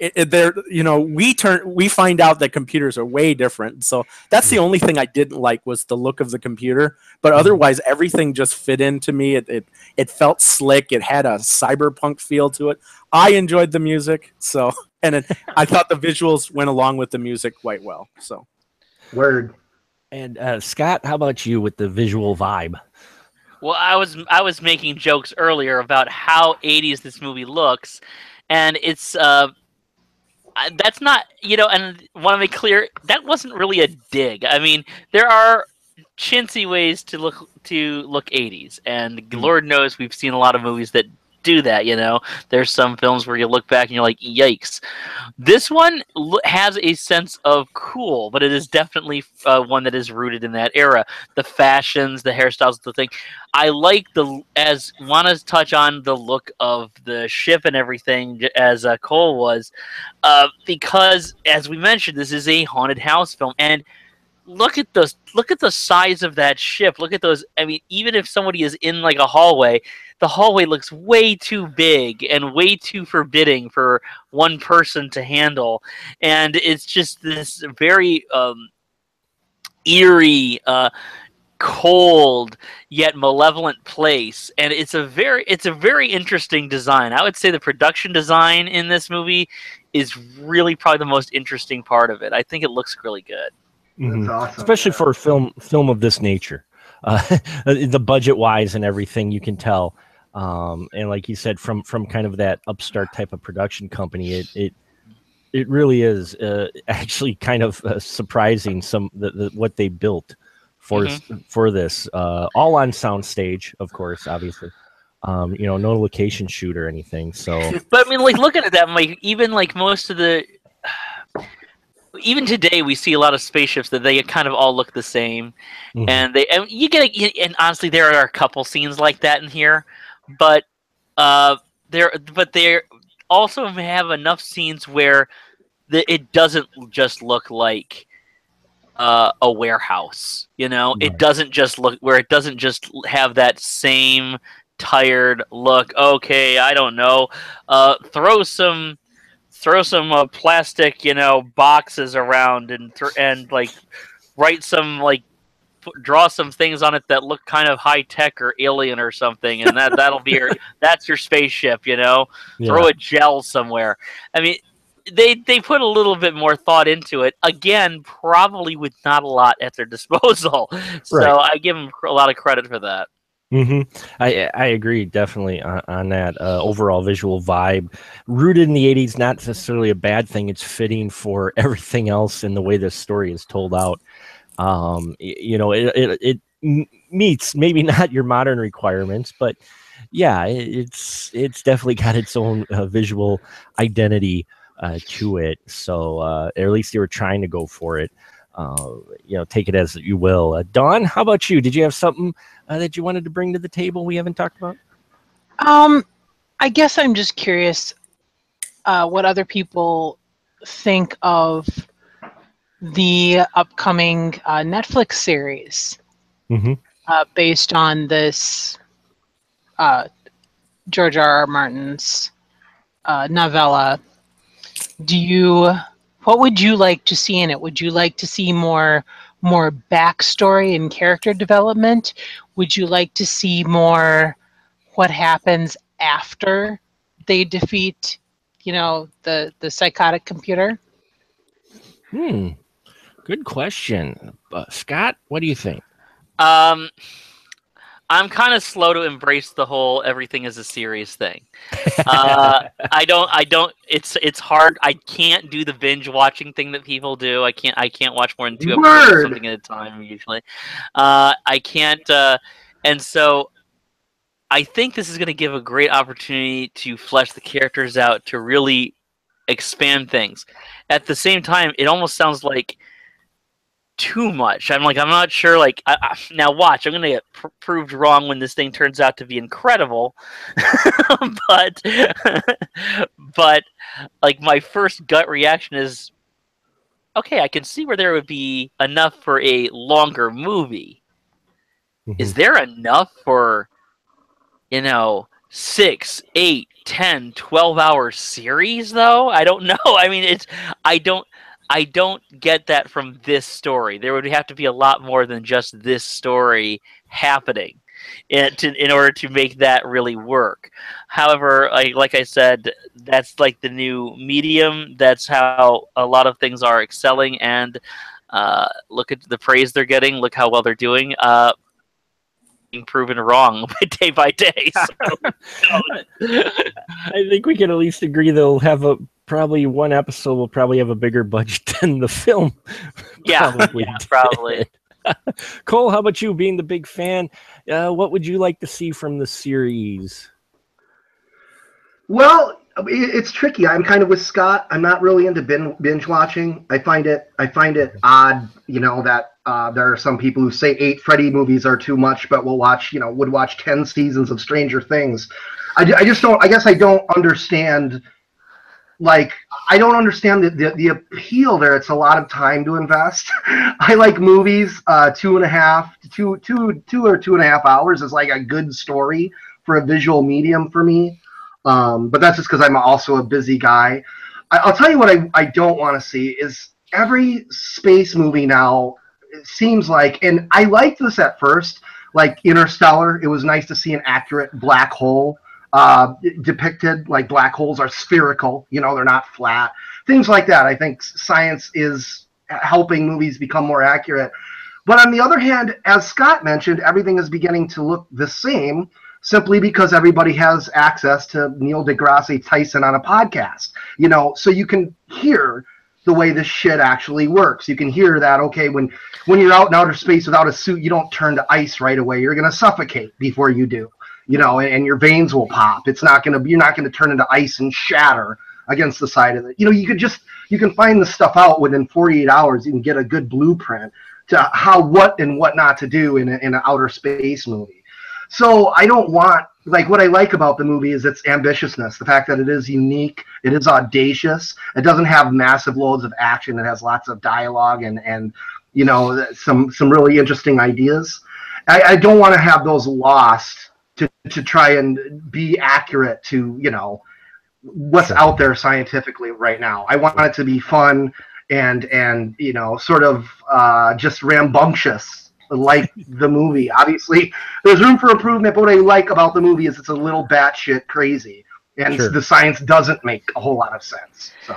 we find out that computers are way different. So that's the only thing I didn't like, was the look of the computer. But otherwise, everything just fit into me. It felt slick. It had a cyberpunk feel to it. I enjoyed the music. So, I thought the visuals went along with the music quite well. So Word. And Scott, how about you with the visual vibe? Well, I was making jokes earlier about how 80s this movie looks, and it's that's not, and want to make clear that wasn't really a dig. I mean, there are chintzy ways to look 80s, and Lord knows we've seen a lot of movies that do that. There's some films where you look back and you're like, yikes. This one has a sense of cool, but it is definitely one that is rooted in that era. The fashions, the hairstyles, the thing. I like as want to touch on the look of the ship and everything, as Cole was, because as we mentioned, this is a haunted house film, and look at the size of that ship. Look at those. I mean, even if somebody is in like a hallway, the hallway looks way too big and way too forbidding for one person to handle. And it's just this very eerie, cold yet malevolent place. And it's a very interesting design. I would say the production design in this movie is really probably the most interesting part of it. I think it looks really good. Mm-hmm. Awesome, especially for a film of this nature, the budget wise and everything, you can tell, and like you said, from kind of that upstart type of production company, it really is actually kind of surprising what they built for this, all on soundstage, of course, obviously. No location shoot or anything. So, but I mean, like looking at that, like even like most of the. Even today, we see a lot of spaceships that they kind of all look the same, and and honestly, there are a couple scenes like that in here, but they also have enough scenes where it doesn't just look like a warehouse. Right. It doesn't just have that same tired look. Okay, I don't know. Throw some plastic, boxes around and like write some draw some things on it that look kind of high tech or alien or something, and that'll be that's your spaceship, Yeah. Throw a gel somewhere. I mean, they put a little bit more thought into it. Again, probably with not a lot at their disposal. So right. I give them a lot of credit for that. I agree definitely on that overall visual vibe, rooted in the 80s, not necessarily a bad thing. It's fitting for everything else in the way this story is told out. It meets maybe not your modern requirements, but yeah, it's definitely got its own visual identity to it. So or at least they were trying to go for it. Take it as you will. Dawn, how about you? Did you have something that you wanted to bring to the table we haven't talked about? I guess I'm just curious what other people think of the upcoming Netflix series based on this George R.R. Martin's novella. What would you like to see in it? Would you like to see more backstory and character development? Would you like to see more what happens after they defeat, the psychotic computer? Good question. Scott, what do you think? I'm kind of slow to embrace the whole everything is a serious thing. I don't. It's hard. I can't do the binge watching thing that people do. I can't watch more than 2 episodes of something at a time usually. I can't. And so I think this is going to give a great opportunity to flesh the characters out, to really expand things. At the same time, it almost sounds like too much. I'm not sure. Now watch. I'm gonna get proved wrong when this thing turns out to be incredible. but like my first gut reaction is, okay, I can see where there would be enough for a longer movie. Is there enough for 6, 8, 10, 12-hour series though? I don't know. I mean, I don't get that from this story. There would have to be a lot more than just this story happening in order to make that really work. However, like I said, that's like the new medium. That's how a lot of things are excelling, and Look at the praise they're getting. Look how well they're doing. Being proven wrong day by day. So, I think we can at least agree they'll have probably one episode will probably have a bigger budget than the film. Probably. Probably. Cole, how about you? Being the big fan, what would you like to see from the series? Well, it's tricky. I'm kind of with Scott. I'm not really into binge watching. I find it odd, that there are some people who say 8 Freddy movies are too much, but would watch 10 seasons of Stranger Things. I just don't. I guess I don't understand. I don't understand the appeal there. It's a lot of time to invest. I like movies. 2 or 2.5 hours is like a good story for a visual medium for me. But that's just because I'm also a busy guy. I'll tell you what I don't want to see is every space movie now. It seems like, and I liked this at first, like Interstellar. It was nice to see an accurate black hole depicted. Like black holes are spherical, they're not flat. Things like that. I think science is helping movies become more accurate. But on the other hand, as Scott mentioned, everything is beginning to look the same simply because everybody has access to Neil deGrasse Tyson on a podcast. So you can hear the way this shit actually works. You can hear that, okay, when you're out in outer space without a suit, you don't turn to ice right away. You're going to suffocate before you do, and your veins will pop. You're not going to turn into ice and shatter against the side of it. You can find this stuff out within 48 hours. You can get a good blueprint to what not to do in an outer space movie. So I don't want, what I like about the movie is its ambitiousness, the fact that it is unique, it is audacious, it doesn't have massive loads of action, it has lots of dialogue and some really interesting ideas. I don't want to have those lost to try and be accurate to, what's out there scientifically right now. I want it to be fun and sort of just rambunctious. Like the movie. Obviously, there's room for improvement, but what I like about the movie is it's a little batshit crazy, and the science doesn't make a whole lot of sense. So,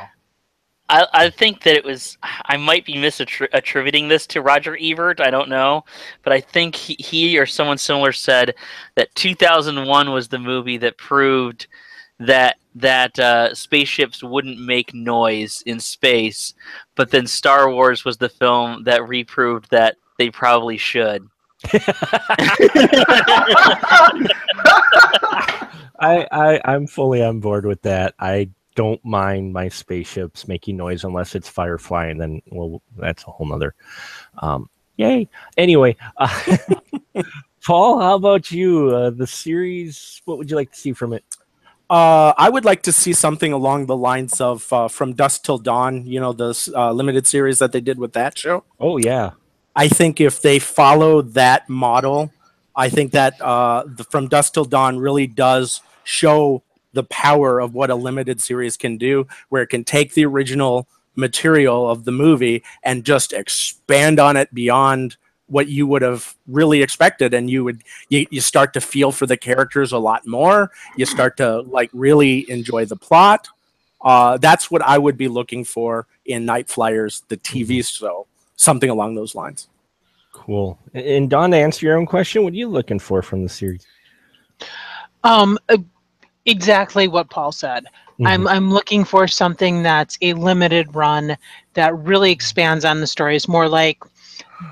I think that it was. I might be misattributing this to Roger Ebert. I don't know, but I think he or someone similar said that 2001 was the movie that proved that spaceships wouldn't make noise in space, but then Star Wars was the film that reproved that they probably should. I'm fully on board with that. I don't mind my spaceships making noise unless it's Firefly, and then, well, that's a whole nother. Yay. Anyway, Paul, how about you? The series, what would you like to see from it? I would like to see something along the lines of From Dusk Till Dawn, the limited series that they did with that show. Oh, yeah. I think if they follow that model, I think that the From Dusk Till Dawn really does show the power of what a limited series can do, where it can take the original material of the movie and just expand on it beyond what you would have really expected, and you start to feel for the characters a lot more. You start to really enjoy the plot. That's what I would be looking for in Nightflyers, the TV show. Something along those lines. Cool. And Dawn, to answer your own question, what are you looking for from the series? Exactly what Paul said. Mm-hmm. I'm looking for something that's a limited run that really expands on the stories, more like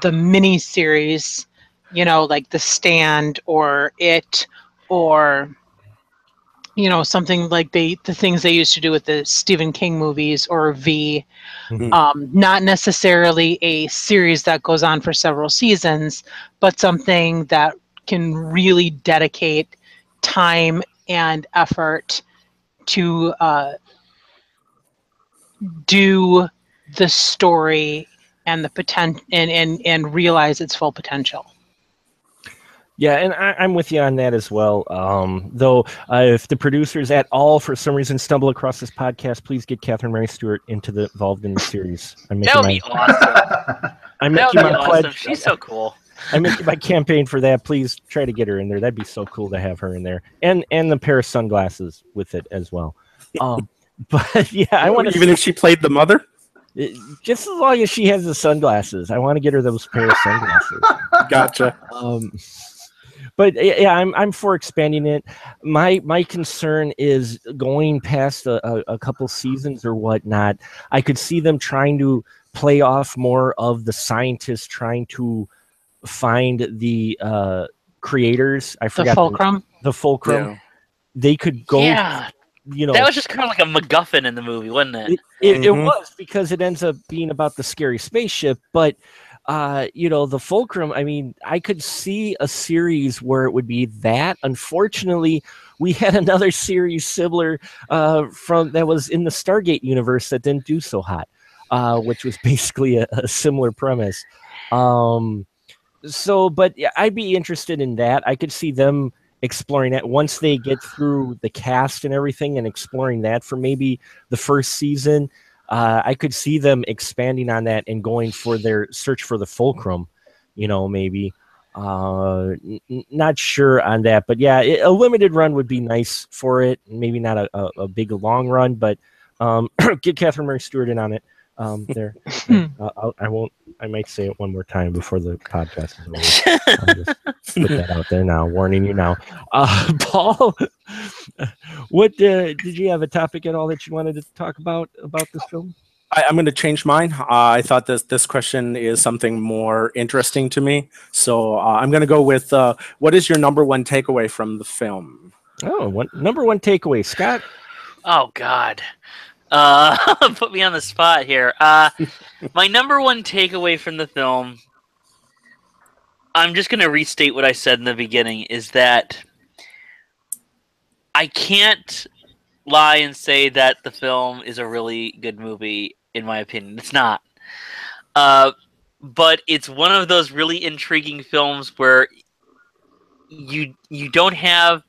the mini series, like The Stand or It, or something like the things they used to do with the Stephen King movies or V. Mm-hmm. Not necessarily a series that goes on for several seasons, but something that can really dedicate time and effort to do the story and the potential and realize its full potential. Yeah, and I'm with you on that as well. Though, if the producers at all, for some reason, stumble across this podcast, please get Catherine Mary Stewart involved in the series. That would be awesome. I'm making my pledge. She's so cool. I'm making my campaign for that. Please try to get her in there. That'd be so cool to have her in there, and the pair of sunglasses with it as well. But yeah, I want to. Even if she played the mother. Just as long as she has the sunglasses. I want to get her those pair of sunglasses. Gotcha. But yeah, I'm for expanding it. My concern is going past a couple seasons or whatnot. I could see them trying to play off more of the scientists trying to find the creators. I forgot the fulcrum. Yeah. They could go. Yeah, You know, that was just kind of like a MacGuffin in the movie, wasn't it? It was, because it ends up being about the scary spaceship, but the fulcrum, I mean, I could see a series where it would be that. Unfortunately, we had another series similar from that was in the Stargate universe that didn't do so hot, which was basically a similar premise. But yeah, I'd be interested in that. I could see them exploring that once they get through the cast and everything, and exploring that for maybe the first season. I could see them expanding on that and going for their search for the fulcrum, maybe. Not sure on that, but yeah, a limited run would be nice for it. Maybe not a big long run, but get Catherine Mary Stewart in on it. There, I won't. I might say it one more time before the podcast is over. I'll just put that out there now, warning you now. Paul, what did you have a topic at all that you wanted to talk about this film? I'm going to change mine. I thought this question is something more interesting to me, so I'm going to go with what is your number one takeaway from the film? Oh, number one takeaway, Scott? Oh God. Put me on the spot here. My number one takeaway from the film, I'm just going to restate what I said in the beginning, is that I can't lie and say that the film is a really good movie, in my opinion. It's not. But it's one of those really intriguing films where you don't have...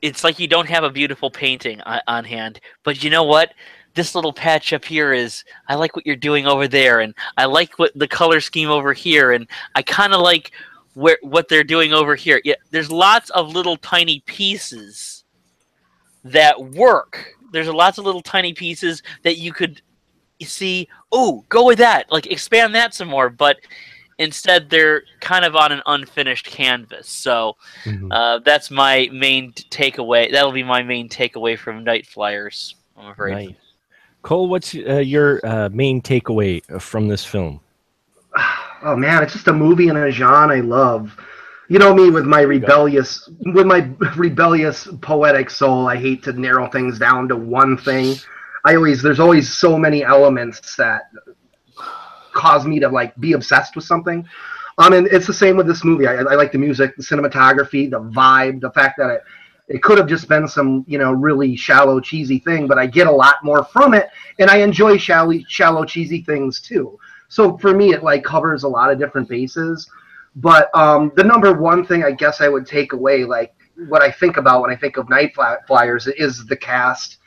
it's like you don't have a beautiful painting on hand, but you know what? This little patch up here is, I like what you're doing over there, and I like what the color scheme over here, and I kind of like what they're doing over here. Yeah, there's lots of little tiny pieces that work. There's lots of little tiny pieces that you could see, oh, go with that, like expand that some more, but instead they're kind of on an unfinished canvas. So that's my main takeaway. That'll be my main takeaway from Nightflyers, I'm afraid. Nice. Cole, what's your main takeaway from this film? Oh man, it's just a movie and a genre I love. You know me with my rebellious poetic soul. I hate to narrow things down to one thing. There's always so many elements that cause me to like be obsessed with something. And it's the same with this movie. I like the music, the cinematography, the vibe, the fact that it could have just been some, really shallow, cheesy thing, but I get a lot more from it, and I enjoy shallow, cheesy things too. So for me, it like covers a lot of different bases. But the number one thing I guess I would take away, like what I think about when I think of Nightflyers, is the cast.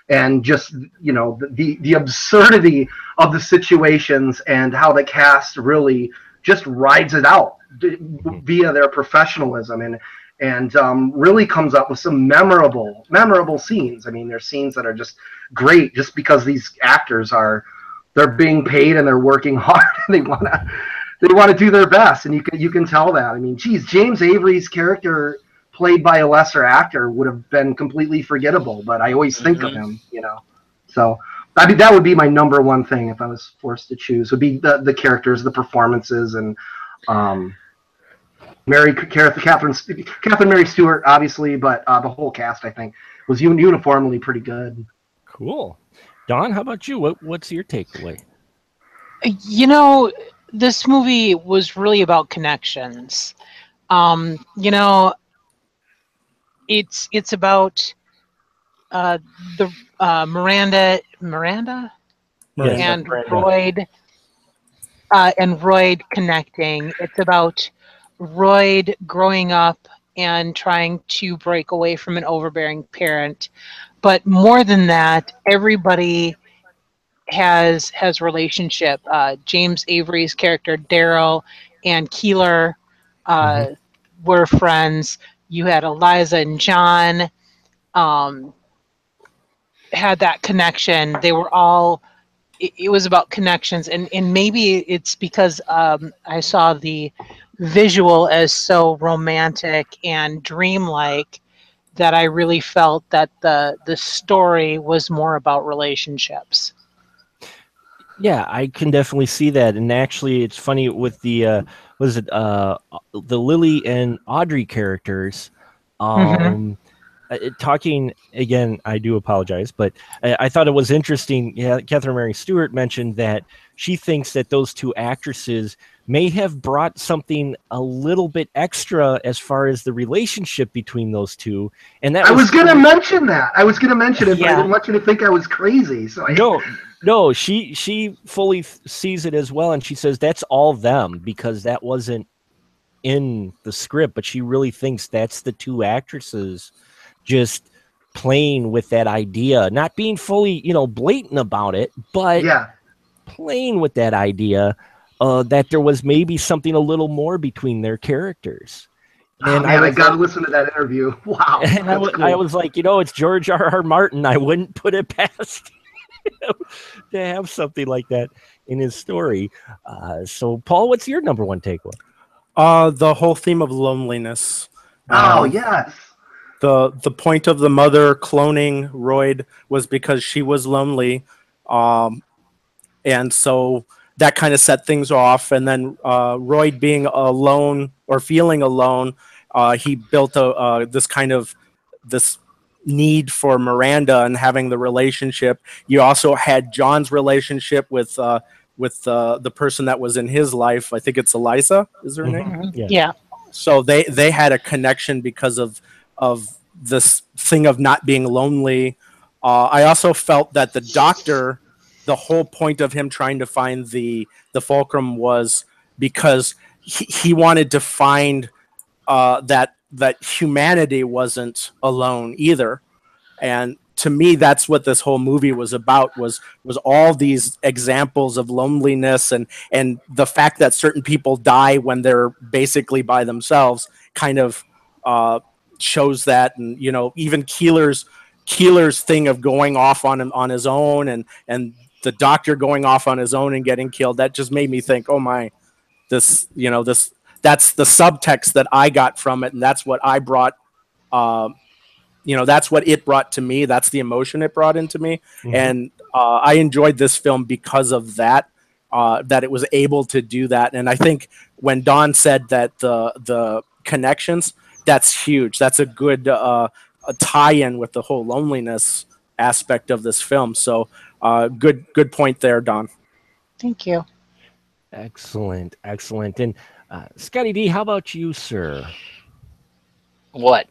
And just, the absurdity of the situations and how the cast really just rides it out via their professionalism and really comes up with some memorable scenes. I mean, there's scenes that are just great just because these actors they're being paid and they're working hard and they want to do their best, and you can tell that. I mean, geez, James Avery's character played by a lesser actor would have been completely forgettable, but I always think of him, So I mean, that would be my number one thing if I was forced to choose. Would be the characters, the performances, and Catherine Mary Stewart, obviously, but the whole cast I think was uniformly pretty good. Cool. Dawn, how about you? What's your takeaway? This movie was really about connections. It's about the Miranda and Royd and Royd connecting. It's about Royd growing up and trying to break away from an overbearing parent. But more than that, everybody has relationship. James Avery's character Daryl and Keeler were friends. You had Eliza and John had that connection. They were all it was about connections, and maybe it's because I saw the visual as so romantic and dreamlike that I really felt that the story was more about relationships. Yeah, I can definitely see that. And actually, it's funny with the the Lily and Audrey characters. Talking again, I do apologize, but I thought it was interesting. Yeah, Catherine Mary Stewart mentioned that she thinks that those two actresses may have brought something a little bit extra as far as the relationship between those two. And that I was going to mention that. I was going to mention it, but I Yeah. didn't want you to think I was crazy. So No, she fully sees it as well, and she says that's all them because that wasn't in the script, but she really thinks that's the two actresses just playing with that idea, not being fully, blatant about it, but yeah. playing with that idea that there was maybe something a little more between their characters. And man, I got to listen to that interview. Wow. And I was like, it's George R.R. Martin. I wouldn't put it past him to have something like that in his story. So, Paul, what's your number one takeaway? The whole theme of loneliness. Oh, yes. The point of the mother cloning Royd was because she was lonely, and so that kind of set things off. And then Royd being alone or feeling alone, he built this need for Miranda and having the relationship. You also had John's relationship with the person that was in his life. I think it's Eliza, is her name? Yeah. So they had a connection because of this thing of not being lonely. I also felt that the doctor, the whole point of him trying to find the fulcrum was because he wanted to find that humanity wasn't alone either. And to me, that's what this whole movie was about, was all these examples of loneliness and the fact that certain people die when they're basically by themselves kind of shows that. And, even Keeler's thing of going off on his own and the doctor going off on his own and getting killed, that just made me think, oh my, that's the subtext that I got from it. And that's what I brought, that's what it brought to me. That's the emotion it brought into me. Mm-hmm. And I enjoyed this film because of that, that it was able to do that. And I think when Don said that the connections, that's huge. That's a good a tie-in with the whole loneliness aspect of this film. So good point there, Don. Thank you. Excellent. And Scotty D, how about you, sir? What?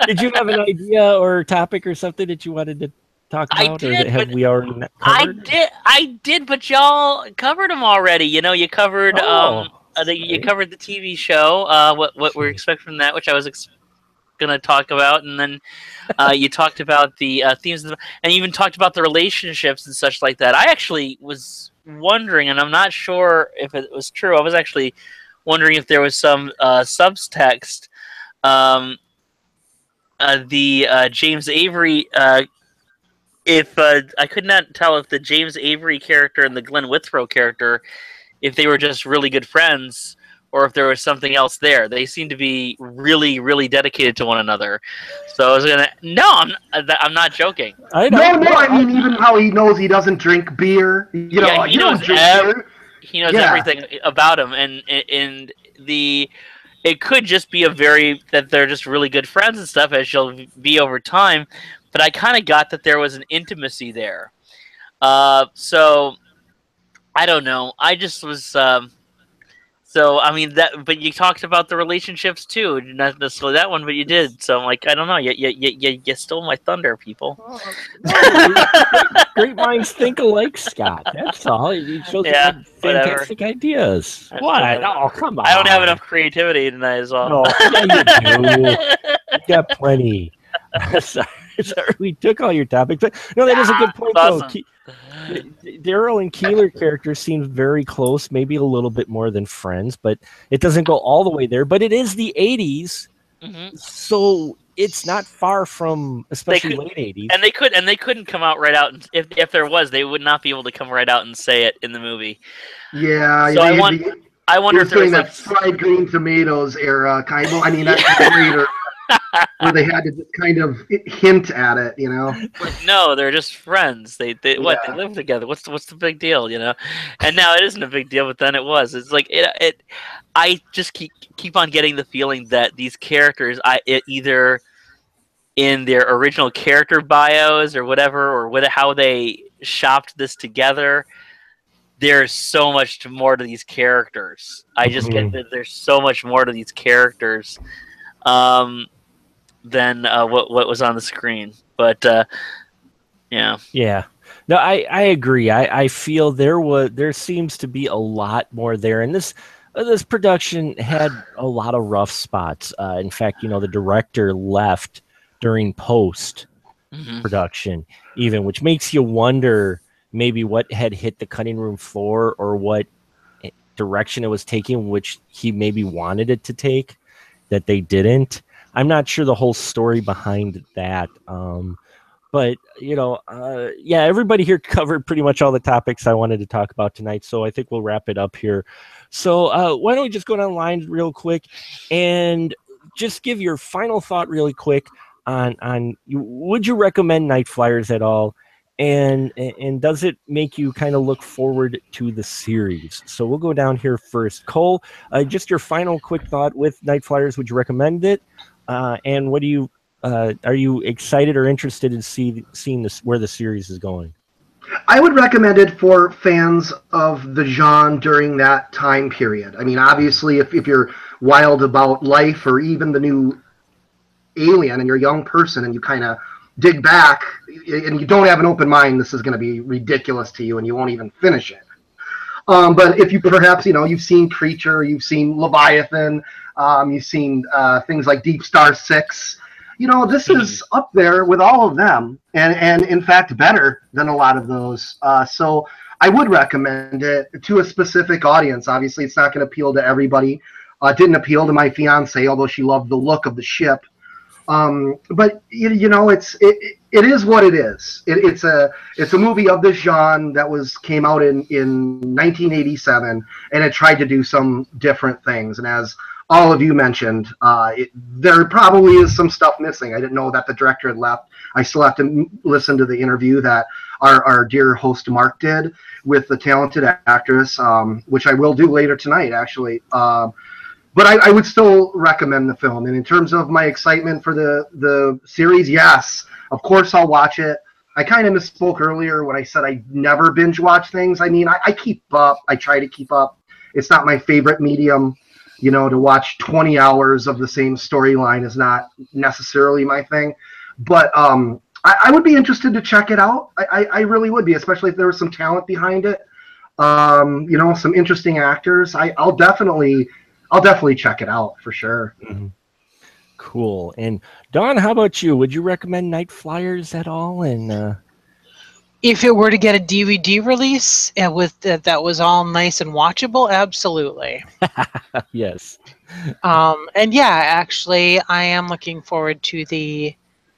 Did you have an idea or topic or something that you wanted to talk about, or have we already covered? I did, but y'all covered them already. You covered you covered the TV show, what we're expecting from that, which I was going to talk about, and then you talked about the themes, and you even talked about the relationships and such like that. I actually was wondering, and I'm not sure if it was true. I was actually wondering if there was some subtext. The James Avery, if I could not tell if the James Avery character and the Glenn Withrow character, if they were just really good friends, or if there was something else there. They seem to be really, really dedicated to one another. So I was gonna. No, I'm not joking. I mean, even how he knows he doesn't drink beer. He knows He knows everything about him, and it could just be that they're just really good friends and stuff, as she'll be over time. But I kind of got that there was an intimacy there. So I don't know. I just was. So I mean that, but you talked about the relationships too, not necessarily that one, but you did. So I'm like, I don't know. You stole my thunder, people. Great minds think alike, Scott. That's all. You chose fantastic ideas. What? Oh, come on. I don't have enough creativity tonight, as well. No, yeah, you do. You got plenty. Sorry, we took all your topics, but no, that is a good point, though. Awesome. Daryl and Keeler characters seem very close, maybe a little bit more than friends, but it doesn't go all the way there. But it is the 80s, so it's not far from, especially late 80s. And they couldn't come out right out. And if there was, they would not be able to come right out and say it in the movie. Yeah. So I wonder if there was that like fried green tomatoes era kind of. I mean, that's later where they had to just kind of hint at it, you know. But no, they're just friends. They live together. What's the big deal, you know? And now it isn't a big deal, but then it was. It's like it. I just keep on getting the feeling that these characters, either in their original character bios or whatever, or how they shopped this together, there's so much more to these characters. I just get that there's so much more to these characters than what was on the screen. But yeah. No, I agree. I feel there seems to be a lot more there, and this production had a lot of rough spots. In fact, the director left during post production, even, which makes you wonder maybe what had hit the cutting room floor or what direction it was taking, which he maybe wanted it to take, that they didn't. I'm not sure the whole story behind that. But, everybody here covered pretty much all the topics I wanted to talk about tonight. So I think we'll wrap it up here. So why don't we just go down the line real quick and just give your final thought really quick on would you recommend Nightflyers at all? And does it make you kind of look forward to the series? So we'll go down here first. Cole, just your final quick thought with Nightflyers. Would you recommend it? And what do you are you excited or interested in seeing this, where the series is going? I would recommend it for fans of the genre during that time period. I mean, obviously, if you're wild about life or even the new Alien and you're a young person and you kind of dig back and you don't have an open mind, this is going to be ridiculous to you and you won't even finish it. But if you perhaps, you've seen Creature, you've seen Leviathan, you've seen things like Deep Star 6, this is up there with all of them and in fact better than a lot of those. So I would recommend it to a specific audience. Obviously, it's not going to appeal to everybody. It didn't appeal to my fiance, although she loved the look of the ship. But it is what it is. It's a movie of this genre that came out in 1987, and it tried to do some different things. And as all of you mentioned, there probably is some stuff missing. I didn't know that the director had left. I still have to listen to the interview that our dear host Mark did with the talented actress, which I will do later tonight, actually. But I would still recommend the film. And in terms of my excitement for the series, yes, of course I'll watch it. I kind of misspoke earlier when I said I never binge watch things. I mean, I keep up. I try to keep up. It's not my favorite medium. To watch 20 hours of the same storyline is not necessarily my thing. But I would be interested to check it out. I really would be, especially if there was some talent behind it. Some interesting actors. I'll definitely check it out for sure. Mm-hmm. Cool. And Dawn, how about you? Would you recommend Nightflyers at all? And if it were to get a DVD release and with that was all nice and watchable, absolutely. Yes. And yeah, actually, I am looking forward to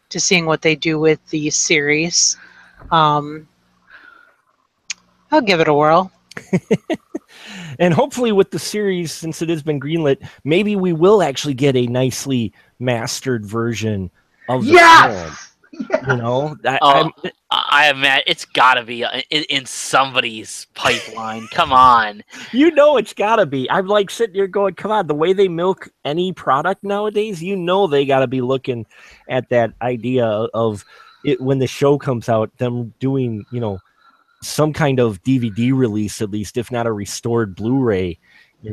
seeing what they do with the series. I'll give it a whirl. And hopefully with the series, since it has been greenlit, maybe we will actually get a nicely mastered version of the film. Yes! I imagine it's got to be in somebody's pipeline. Come on. It's got to be. I'm like sitting here going, come on, the way they milk any product nowadays, they got to be looking at that idea of it when the show comes out, them doing, some kind of DVD release, at least, if not a restored Blu-ray.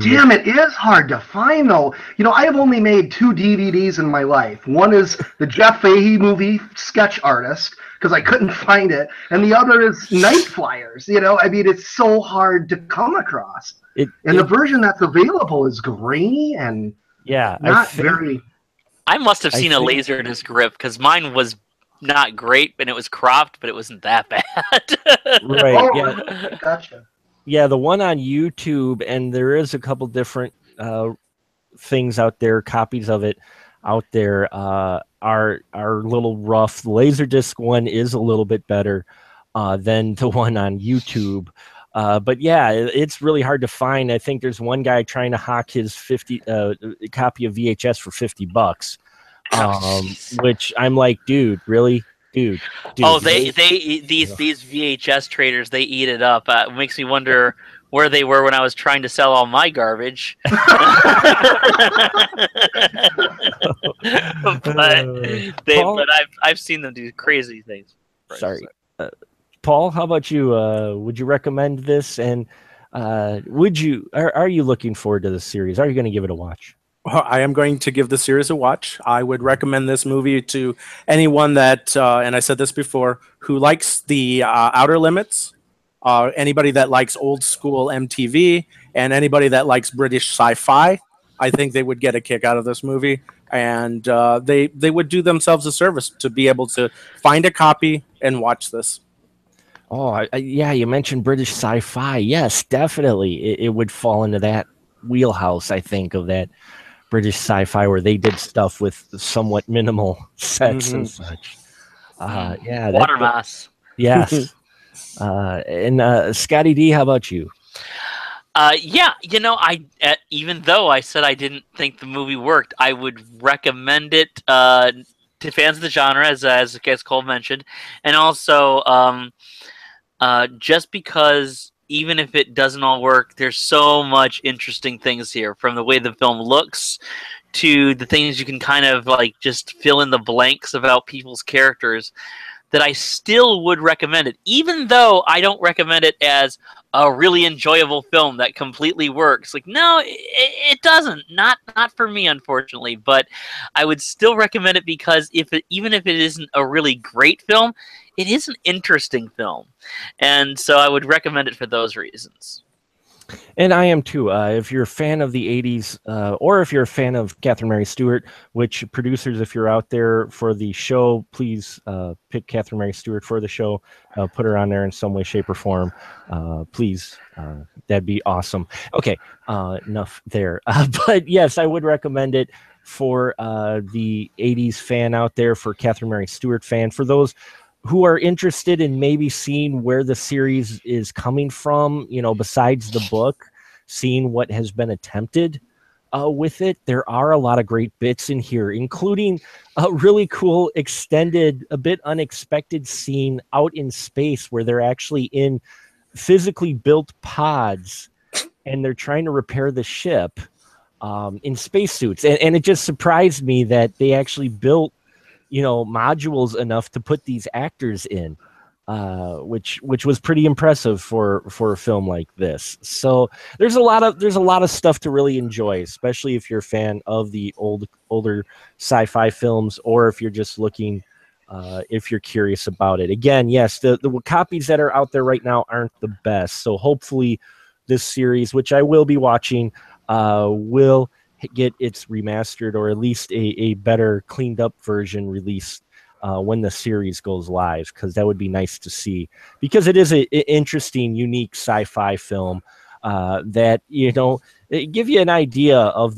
Damn, it is hard to find, though. I have only made 2 DVDs in my life. One is the Jeff Fahey movie Sketch Artist, because I couldn't find it, and the other is Nightflyers. I mean, it's so hard to come across. The version that's available is grainy and very. I must have seen a Laserdisc rip, because mine was not great, and it was cropped, but it wasn't that bad. Right. Oh, yeah. Gotcha. Yeah, the one on YouTube, and there is a couple different things out there, copies of it out there. are a little rough. The Laserdisc one is a little bit better than the one on YouTube. But yeah, it's really hard to find. I think there's one guy trying to hawk his 50 copy of VHS for $50, which I'm like, dude, really, dude. Oh, these VHS traders, they eat it up. It makes me wonder where they were when I was trying to sell all my garbage. But I've seen them do crazy things. Sorry. Paul, how about you? Would you recommend this? And are you looking forward to the series? Are you going to give it a watch? I am going to give the series a watch. I would recommend this movie to anyone that, and I said this before, who likes the Outer Limits, anybody that likes old school MTV, and anybody that likes British sci-fi. I think they would get a kick out of this movie, and they would do themselves a service to be able to find a copy and watch this. Oh, yeah, you mentioned British sci-fi. Yes, definitely. It would fall into that wheelhouse, I think, of that British sci-fi where they did stuff with somewhat minimal sets and such. Yeah, Watermass. Yes. And Scotty D, how about you? Yeah, I even though I said I didn't think the movie worked, I would recommend it to fans of the genre, as Cole mentioned, and also just because even if it doesn't all work, there's so much interesting things here, from the way the film looks to the things you can kind of like just fill in the blanks about people's characters, that I still would recommend it, even though I don't recommend it as a really enjoyable film that completely works. Like, no, it doesn't. Not for me, unfortunately. But I would still recommend it because even if it isn't a really great film, it is an interesting film. And so I would recommend it for those reasons. And I am too. If you're a fan of the 80s, or if you're a fan of Catherine Mary Stewart, which producers, if you're out there for the show, please pick Catherine Mary Stewart for the show. Put her on there in some way, shape, or form. Please. That'd be awesome. Okay, enough there. But yes, I would recommend it for the 80s fan out there, for Catherine Mary Stewart fan, for those who are interested in maybe seeing where the series is coming from, besides the book, seeing what has been attempted with it. There are a lot of great bits in here, including a really cool, extended, a bit unexpected scene out in space where they're actually in physically built pods and they're trying to repair the ship in spacesuits. And it just surprised me that they actually built modules enough to put these actors in, which was pretty impressive for a film like this. So there's a lot of stuff to really enjoy, especially if you're a fan of the older sci-fi films, or if you're just looking, if you're curious about it. Again, yes, the copies that are out there right now aren't the best. So hopefully this series, which I will be watching, will get its remastered, or at least a better cleaned up version released when the series goes live, because that would be nice to see, because it is an interesting, unique sci-fi film that it give you an idea of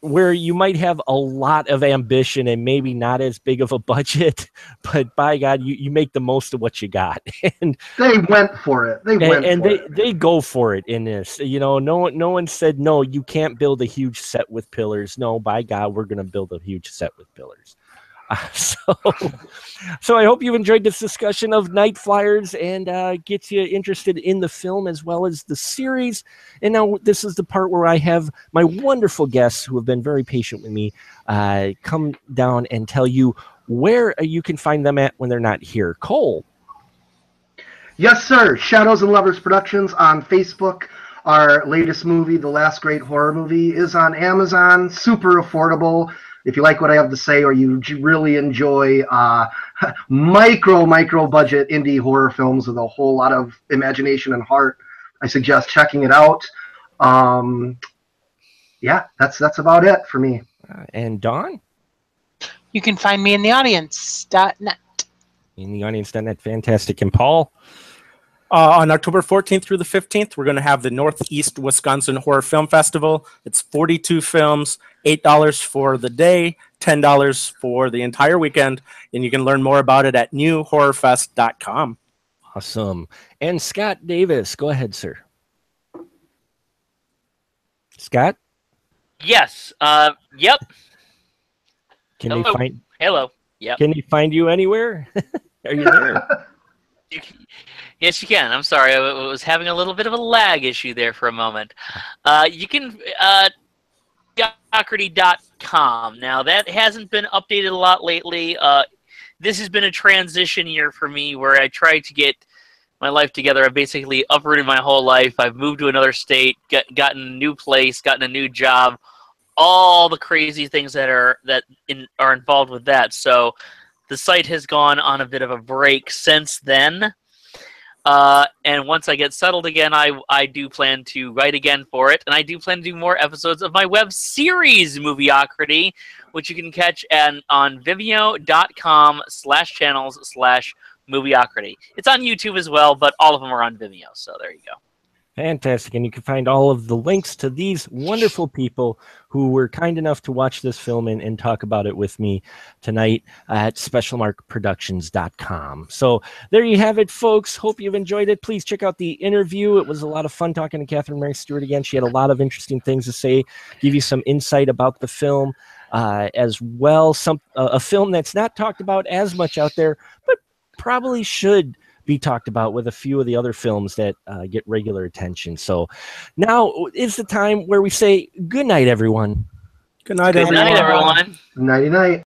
where you might have a lot of ambition and maybe not as big of a budget, but by God, you make the most of what you got. And they went for it. They go for it in this. No one said, no, you can't build a huge set with pillars. No, by God, we're going to build a huge set with pillars. So I hope you enjoyed this discussion of Nightflyers and gets you interested in the film as well as the series. And now this is the part where I have my wonderful guests who have been very patient with me come down and tell you where you can find them at when they're not here. Cole. Yes, sir. Shadows and Lovers Productions on Facebook. Our latest movie, The Last Great Horror Movie, is on Amazon. Super affordable. If you like what I have to say, or you really enjoy micro budget indie horror films with a whole lot of imagination and heart, I suggest checking it out. Yeah, that's about it for me. And Dawn? You can find me in the audience.net. In the audience.net, fantastic. And Paul? On October 14th through the 15th, we're going to have the Northeast Wisconsin Horror Film Festival. It's 42 films, $8 for the day, $10 for the entire weekend, and you can learn more about it at newhorrorfest.com. Awesome. And Scott Davis, go ahead, sir. Scott? Yes. Yep. Can Hello. they find Hello. Yep. Can he find you anywhere? Are you there? Yes, you can. I'm sorry. I was having a little bit of a lag issue there for a moment. You can mediocrity.com. Now, that hasn't been updated a lot lately. This has been a transition year for me where I tried to get my life together. I've basically uprooted my whole life. I've moved to another state, gotten a new place, gotten a new job, all the crazy things that are involved with that. So the site has gone on a bit of a break since then. And once I get settled again, I do plan to write again for it, and I do plan to do more episodes of my web series, Movieocrity, which you can catch on vimeo.com/channels/Movieocrity. It's on YouTube as well, but all of them are on Vimeo, so there you go. Fantastic. And you can find all of the links to these wonderful people who were kind enough to watch this film and talk about it with me tonight at specialmarkproductions.com. So there you have it, folks. Hope you've enjoyed it. Please check out the interview. It was a lot of fun talking to Catherine Mary Stewart again. She had a lot of interesting things to say, give you some insight about the film as well. A film that's not talked about as much out there, but probably should be talked about with a few of the other films that get regular attention. So now is the time where we say good night, everyone. Good night, Good night, everyone. Nighty night.